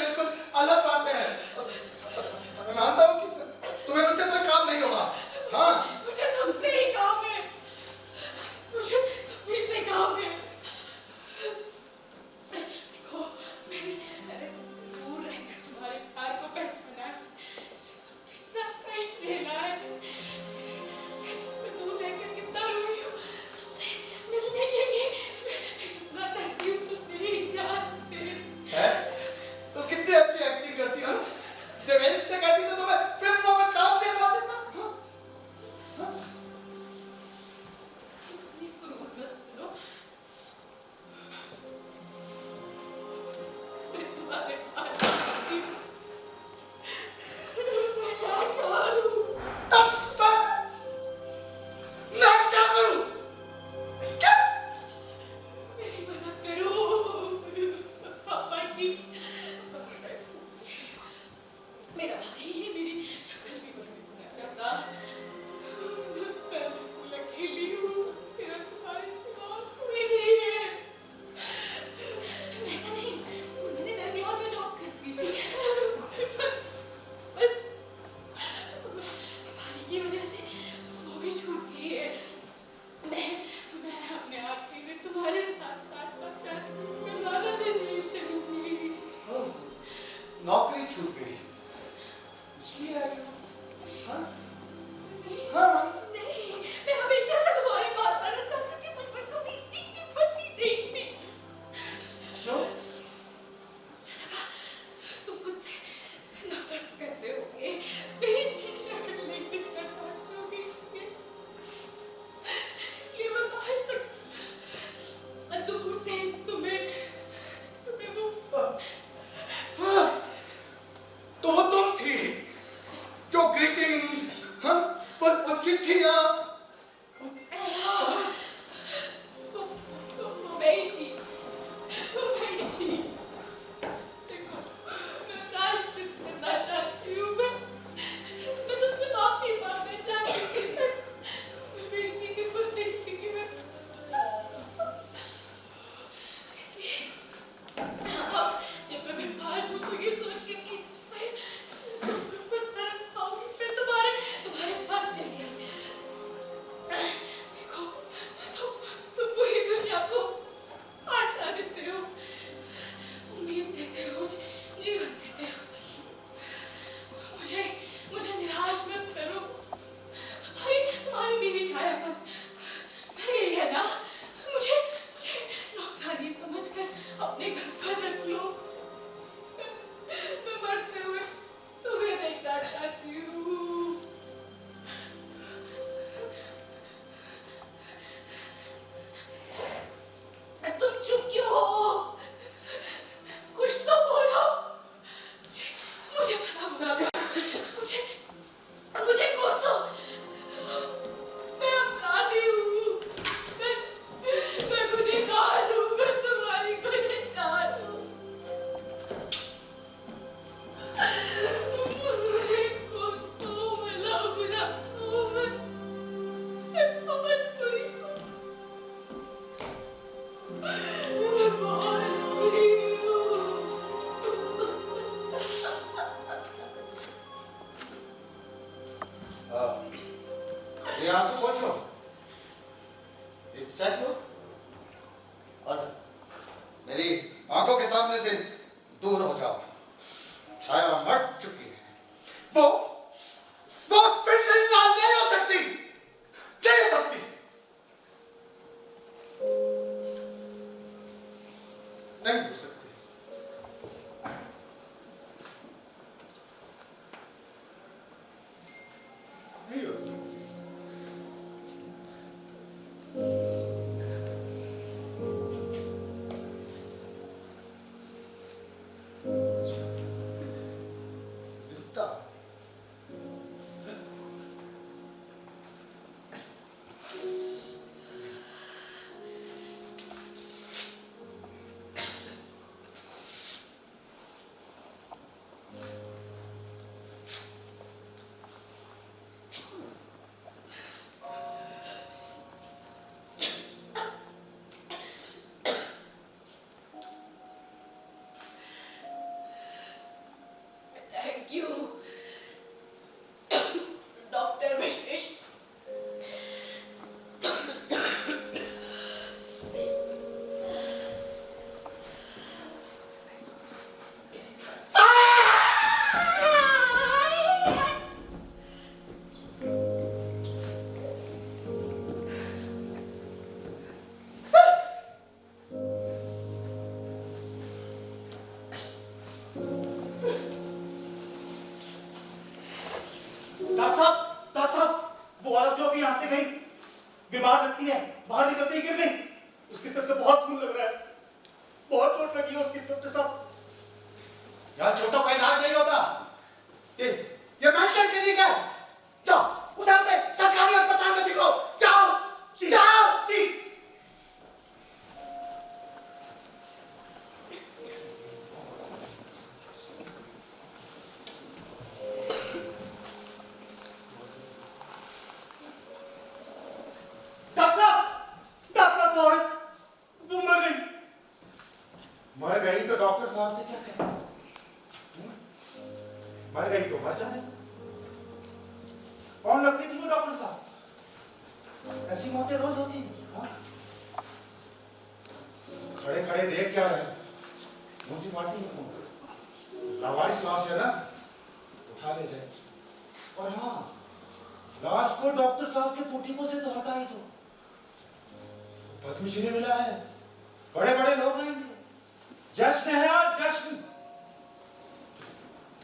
चिट्ठियां वो वही थी, वो वही थी। देखो, मैं प्रायश्चित करना चाहती हूँ, मैं तुमसे माफी मांगना चाहती हूँ। मुझे इतनी हिम्मत नहीं थी कि मैं इसलिए अब जब मैं बीमार हूँ तो ये सोच कर कि डॉक्टर पर तरस खाऊंगी, फिर तुम्हारे पास चली आई। देखो, तुम पूरी दुनिया को आशा देते हो, उम्मीद देते हो, जीवन देते हो। मुझे निराश मत करो। तुम्हारी बीवी छाया मत मर गई है ना, मुझे नौकरानी समझकर अपने घर पर रख लो। मैं मरते हुए तुम्हें देखना चाहती हूँ। तुम चुप क्यों हो? कुछ तो बोलो। मुझे भला बुरा मुझे कोसो। मैं अपराधी हूँ। मैं गुनहगार हूँ। मैं तुम्हारी गुनहगार हूँ। मुझे कोसो, भला बुरा हूँ। मैं बहुत बुरी हूँ। मैं बहुत बुरी हूँ। ये आंसू पोंछो, ये सच हो और मेरी आंखों के सामने से दूर हो जाओ। छाया मर चुकी है। वो फिर से लाल नहीं हो सकती, नहीं हो सकती। नहीं हो सकती। नहीं हो सकती। जिंदा Thank you, Dr. Vishwesh. Doctor साहब, वो औरत जो अभी यहाँ से गई, बीमार लगती है, बाहर निकलते ही गिर गई। उसके सिर से बहुत खून लग रहा है, बहुत चोट लगी है उसकी। डॉक्टर साहब, यार चोटों का इलाज नहीं होता। ये मेंटल क्लिनिक है। जाओ उधर से सरकारी अस्पताल में दिखाओ। जाओ जाओ जी। डॉक्टर साहब, वो औरत वो मर गई। मर गई तो डॉक्टर साहब से क्या कहें? मर गई तो मर जाने। कौन लगती थी वो डॉक्टर साहब? ऐसी मौतें रोज होती हैं। हाँ? खड़े खड़े देख क्या रहे? मुझे मारती है। लावारिस लाश है ना, उठा ले जाए। और हाँ, लाश को डॉक्टर साहब के पोटीकों से तो हटा ही दो। पद्मश्री मिला है, बड़े बड़े लोग आएंगे, जश्न है आज, जश्न।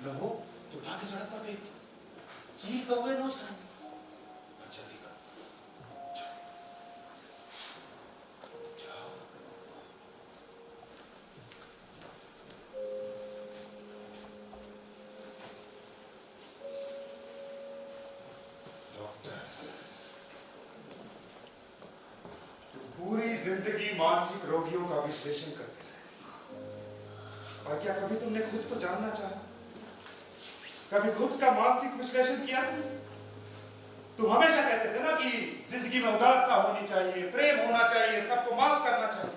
लो तो उठा के सड़क पर फेंक दो, चील कौवे नोच खाएंगे। जल्दी करो, जाओ। डॉक्टर जिंदगी मानसिक रोगियों का विश्लेषण करते रहे। और क्या कभी तुमने खुद को जानना चाहा? कभी खुद का मानसिक विश्लेषण किया? तुम हमेशा कहते थे ना कि जिंदगी में उदारता होनी चाहिए, प्रेम होना चाहिए, सबको माफ करना चाहिए।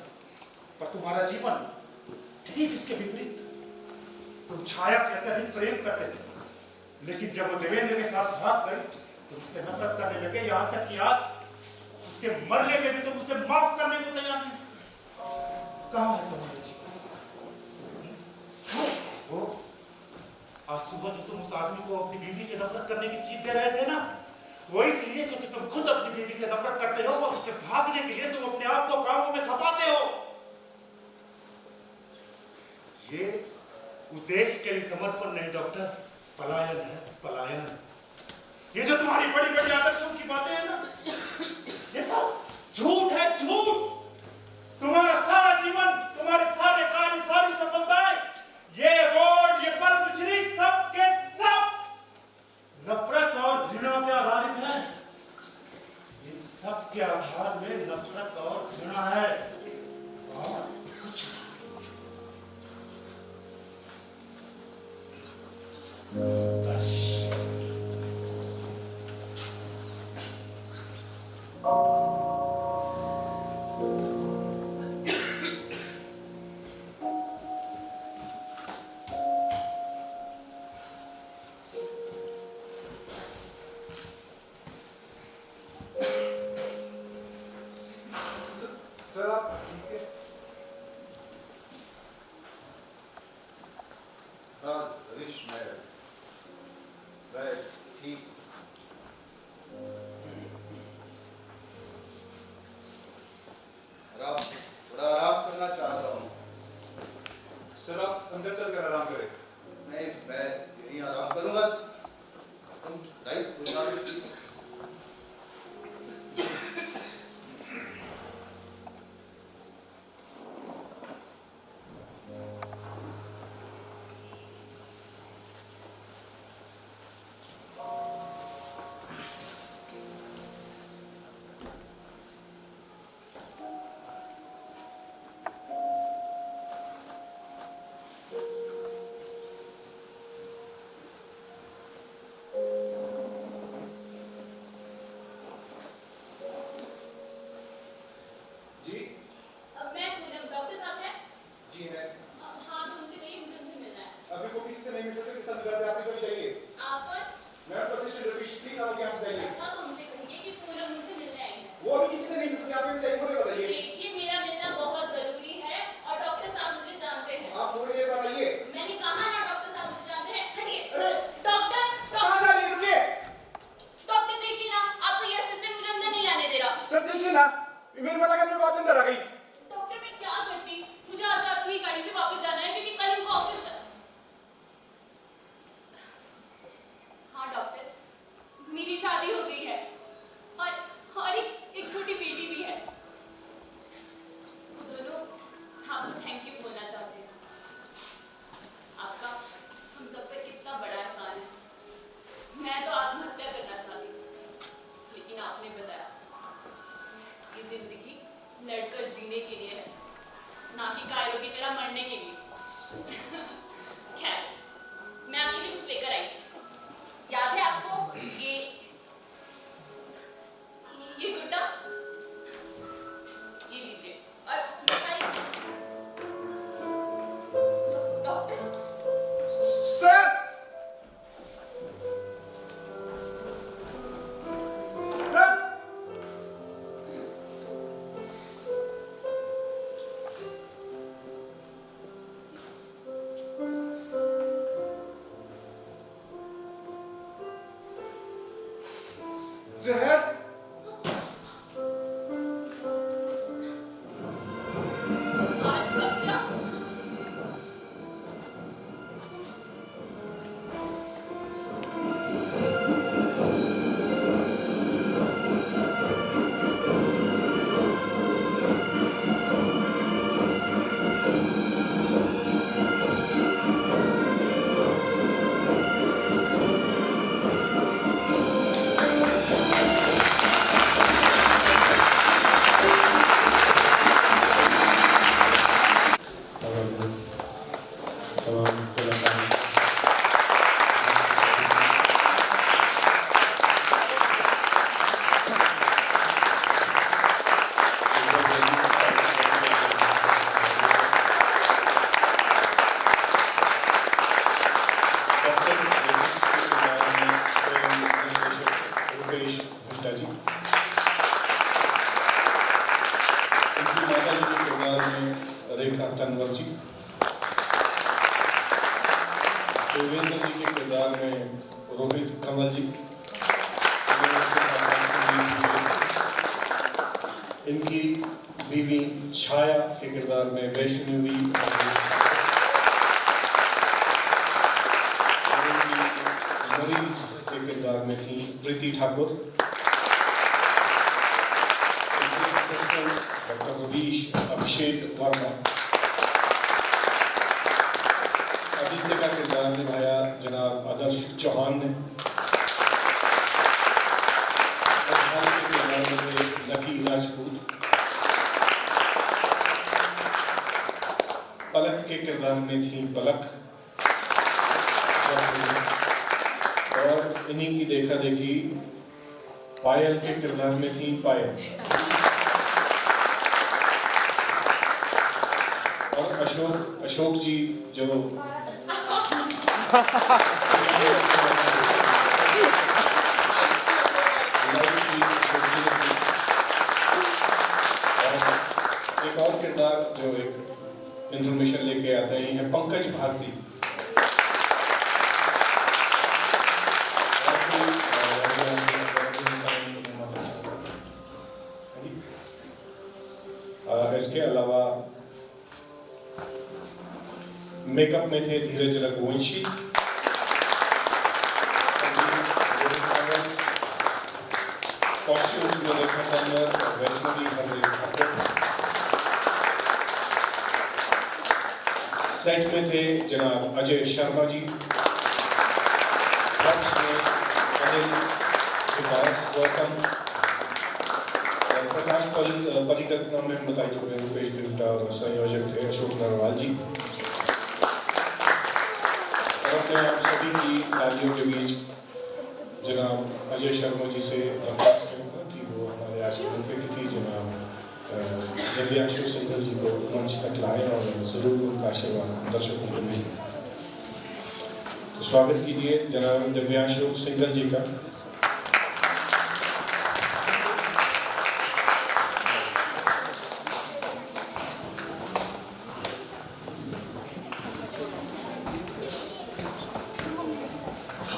पर तुम्हारा जीवन ठीक इसके विपरीत। तुम छाया से अत्यधिक प्रेम करते थे, लेकिन जब वो देवेंद्र के साथ भाग गई तुम उससे नफरत करने लगे, यहां तक कि आज उसके मरने पे भी तुम उसे माफ करने को तैयार नहीं। कहां है तुम्हारे जीवन? वो आज सुबह जो तुम उस आदमी को अपनी बीवी से नफरत करने की सीख दे रहे थे ना, वो इसलिए क्योंकि तुम खुद अपनी बीवी से नफरत करते हो और उससे भागने के लिए तुम अपने आप को कामों में खपाते हो। ये उद्देश्य के लिए समर्पण नहीं डॉक्टर, पलायन है, पलायन। ये जो तुम्हारी बड़ी बड़ी आदर्शों की बातें हैं ना, ये सब झूठ है, झूठ। तुम्हारा सारा जीवन, तुम्हारे सारे कार्य, सारी सफलताएं, ये अवार्ड, ये पद्मश्री, सब के सब नफरत और घृणा पे आधारित है। इन सब के आधार में नफरत और घृणा है और कुछ बस। सर आप ठीक है? हाँ रविश, मैं ठीक। थोड़ा आराम करना चाहता हूँ। सर आप अंदर चलकर आराम करें। मैं यहीं आराम करूंगा। तुम लाइट बुझा दो प्लीज। जी अब मैं पूनम, डॉक्टर साहब हैं? जी है। हाँ तो उनसे कहिए, मुझे उनसे मिलना है। अभी को किसी से नहीं मिल सकते, किसी से मिलते आप किसे चाहिए? आप कौन? मैं आपका असिस्टेंट रवीश, प्लीज आप यहाँ से जाइए। अच्छा तो उनसे कहिए कि पूनम मुझसे मिलने आई है। वो अभी किसी से नहीं मिल सकते, आपको चाहिए थोड़े बताइए। देखिए मेरा मिलना बहुत जरूरी है और डॉक्टर साहब मुझे जानते हैं। आप थोड़ी देर बताइए। मैंने कहा ना डॉक्टर साहब मुझे जानते हैं। हटिए। अरे डॉक्टर कहाँ जा रही है? रुकिए। डॉक्टर देखिए ना, आपका ये असिस्टेंट मुझे अंदर नहीं आने दे रहा। सर देखिए ना, मेरी मना करने के बाद अंदर आ गई। डॉक्टर मैं क्या करती, मुझे आज रात की गाड़ी से वापस जाना है क्योंकि कल इनको ऑफिस हाँ डॉक्टर, मेरी शादी हो गई है और एक छोटी बेटी भी है। वो दोनों आपको थैंक यू बोलना चाहते हैं। आपका हम सब पर कितना बड़ा एहसान है। मैं तो आत्महत्या करना चाहती हूँ, लेकिन आपने बताया ये जिंदगी लड़कर जीने के लिए है, ना कि कायरों की तरह मरने के लिए। खैर, मैं आपके लिए कुछ लेकर आई थी। याद है आपको ये गुड्डा? ये लीजिए और बताइए। डॉक्टर सर सर जहर इनकी माता जी के किरदार में रेखा तनवर जी, देवेंद्र जी के किरदार में रोहित कमल जी, इनकी बीवी छाया के किरदार में वैष्णवी, मरीज के किरदार में थी प्रीति ठाकुर, असिस्टेंट डॉक्टर रवीश अभिषेक वर्मा, आदित्य का किरदार निभाया जनाब आदर्श चौहान ने, प्रधान के किरदार में लकी राजपूत, पलक के किरदार में थी पलक, और इन्हीं की देखा देखी पायल के किरदार में थी पायल, और अशोक जी जो एक और किरदार जो एक इंफॉर्मेशन लेके आते हैं है पंकज भारती। इसके अलावा मेकअप में थे धीरज रघुवंशी, कॉस्ट्यूम्स में रेखा तन्वर, वैष्णवी ठाकुर, सेट में थे जनाब अजय शर्मा जी, पक्ष में अनिल विकास गौतम, प्रकाश परिकल्पना में हम बताई चुके हैं रुपेश बिल्टा, और संयोजक थे अशोक नरवाल जी। और मैं आप सभी की तालियों के बीच जनाब अजय शर्मा जी से दरख्वास्त करूँगा कि वो हमारे आज के मुख्य अतिथि जनाब दिव्यांशु सिंघल जी को मंच तक लाएं और जरूर उनका आशीर्वाद दर्शकों को मिले। तो स्वागत कीजिए जनाब दिव्यांशु सिंघल जी का।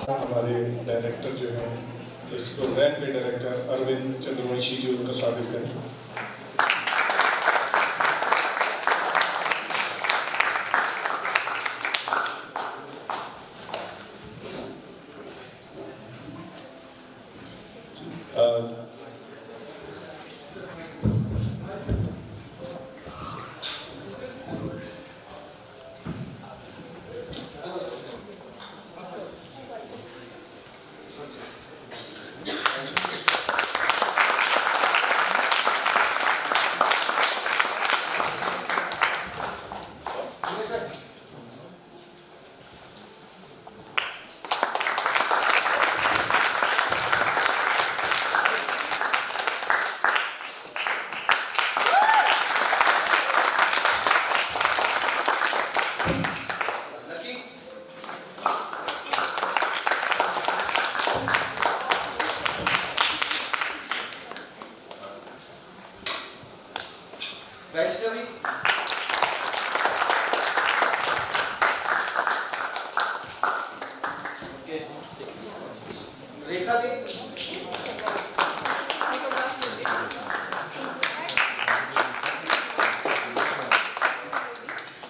हमारे डायरेक्टर जो हैं इस प्रोग्राम के डायरेक्टर अरविंद चंद्रवंशी जी, उनका स्वागत करें। वैष्णवी, रेखा दे,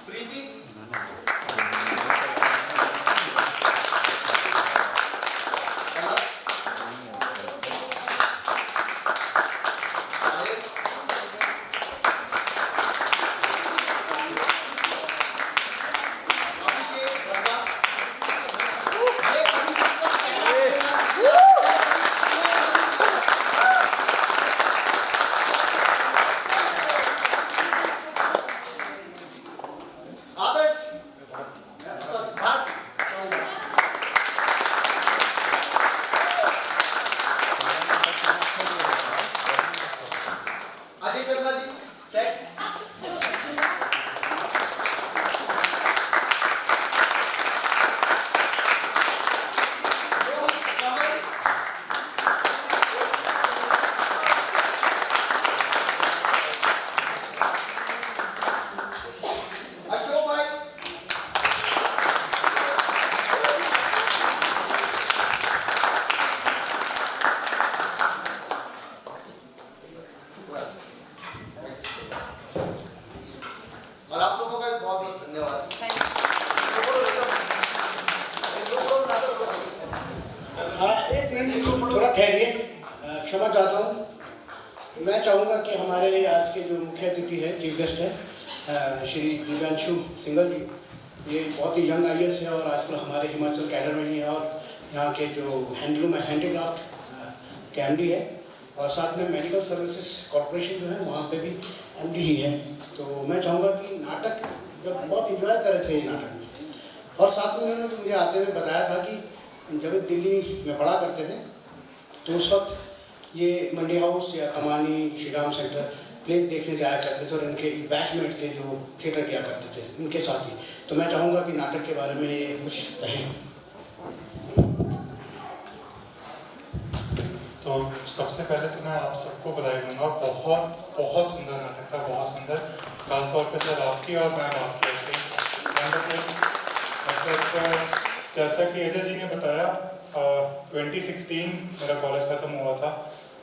प्रीति, क्षमा चाहता हूँ। मैं चाहूँगा कि हमारे आज के जो मुख्य अतिथि है, चीफ गेस्ट है, श्री दिव्यांशु सिंघल जी, ये बहुत ही यंग IAS है और आजकल हमारे हिमाचल कैडर में ही है और यहाँ के जो हैंडलूम एंड हैंडीक्राफ्ट के MD है और साथ में मेडिकल सर्विसेज कॉरपोरेशन जो है वहाँ पे भी MD ही है। तो मैं चाहूँगा कि नाटक जब बहुत इंजॉय कर रहे थे ये नाटक में, और साथ में उन्होंने मुझे आते हुए बताया था कि जब दिल्ली में पढ़ा करते थे तो उस वक्त ये मंडी हाउस या कमानी, श्री राम सेंटर प्लेस देखने जाया करते थे और उनके एक बैचमेट थे जो थिएटर किया करते थे, उनके साथ ही। तो मैं चाहूँगा कि नाटक के बारे में ये कुछ कहें। तो सबसे पहले तो मैं आप सबको बधाई दूंगा, बहुत बहुत सुंदर नाटक था, बहुत सुंदर। खासतौर पे सर आपकी और मैम आपकी मतलब जैसा कि अजय जी ने बताया 2016 मेरा कॉलेज ख़त्म हुआ था,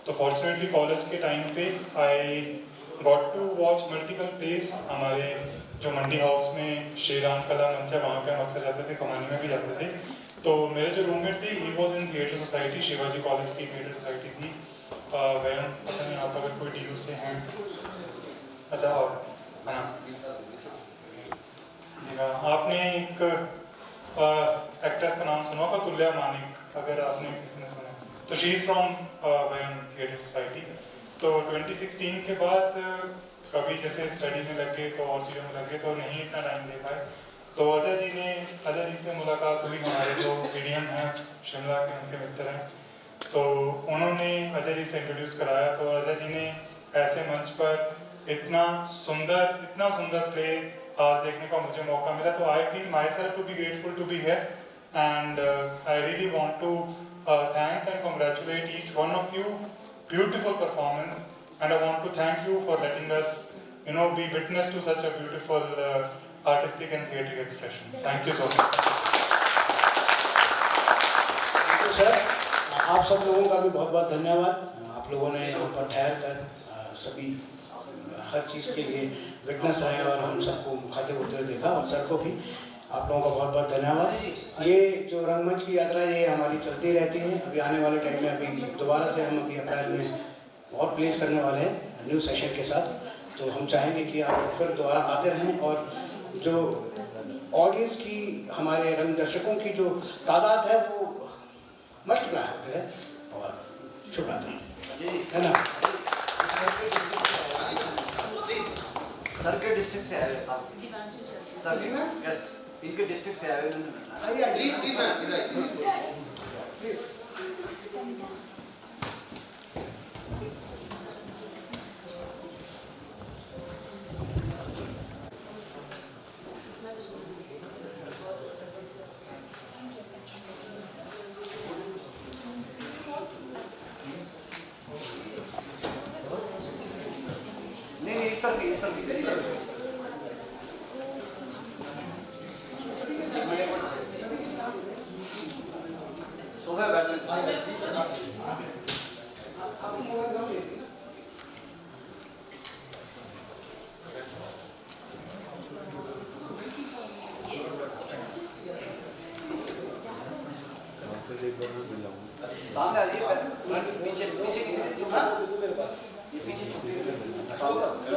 तो फॉर्चुनेटली कॉलेज के टाइम पे I got to watch multiple place. हमारे जो मंडी हाउस में श्री राम कला मंच है वहाँ पे हम अक्सर जाते थे, कमानी में भी जाते थे। तो मेरे जो रूममेट थे he was in theatre society, Shivaji college की थिएटर सोसाइटी थी। वह पता नहीं आप अगर कोई DU से हैं, अच्छा और हाँ जी हाँ, आपने एक एक्ट्रेस का नाम सुना होगा, तुल्या मानिक, अगर आपने किसी ने सुना तो she is from Vayam theatre society. तो 2016 के बाद कभी जैसे स्टडी में लग गए तो और चीज़ों में लग गए तो नहीं इतना टाइम दे पाए। तो अजय जी से मुलाकात हुई, हमारे जो ADM हैं शिमला के, उनके मित्र हैं, तो उन्होंने अजय जी से इंट्रोड्यूस कराया। तो अजय जी ने ऐसे मंच पर इतना सुंदर प्ले आज देखने का मुझे मौका मिला, तो I feel myself to be grateful to be here and I really want to thank and congratulate each one of you. Beautiful performance, and I want to thank you for letting us, be witness to such a beautiful artistic and theatrical expression. Thank you so much. Sir, आप सब लोगों का भी बहुत बहुत धन्यवाद। आप लोगों ने यहाँ पर ठहर कर सभी हर चीज़ के लिए विटनेस रहे और हम सबको मुखातिब होते हुए देखा, और सर को भी आप लोगों का बहुत बहुत धन्यवाद। ये जो रंगमंच की यात्रा ये हमारी चलती रहती है। अभी आने वाले टाइम में अभी दोबारा से हम अभी अप्रैल में और प्लेस करने वाले हैं न्यू सेशन के साथ। तो हम चाहेंगे कि आप फिर दोबारा आते रहें और जो ऑडियंस की, हमारे रंग दर्शकों की जो तादाद है वो मल्टीप्लाई होते रहे। और शुभ रात्रि, धन्यवाद। सर के डिस्ट्रिक्ट से आए सर, इनके डिस्ट्रिक्ट से आए हैं। प्लीज नहीं सर सामने आ जाइए, पीछे पीछे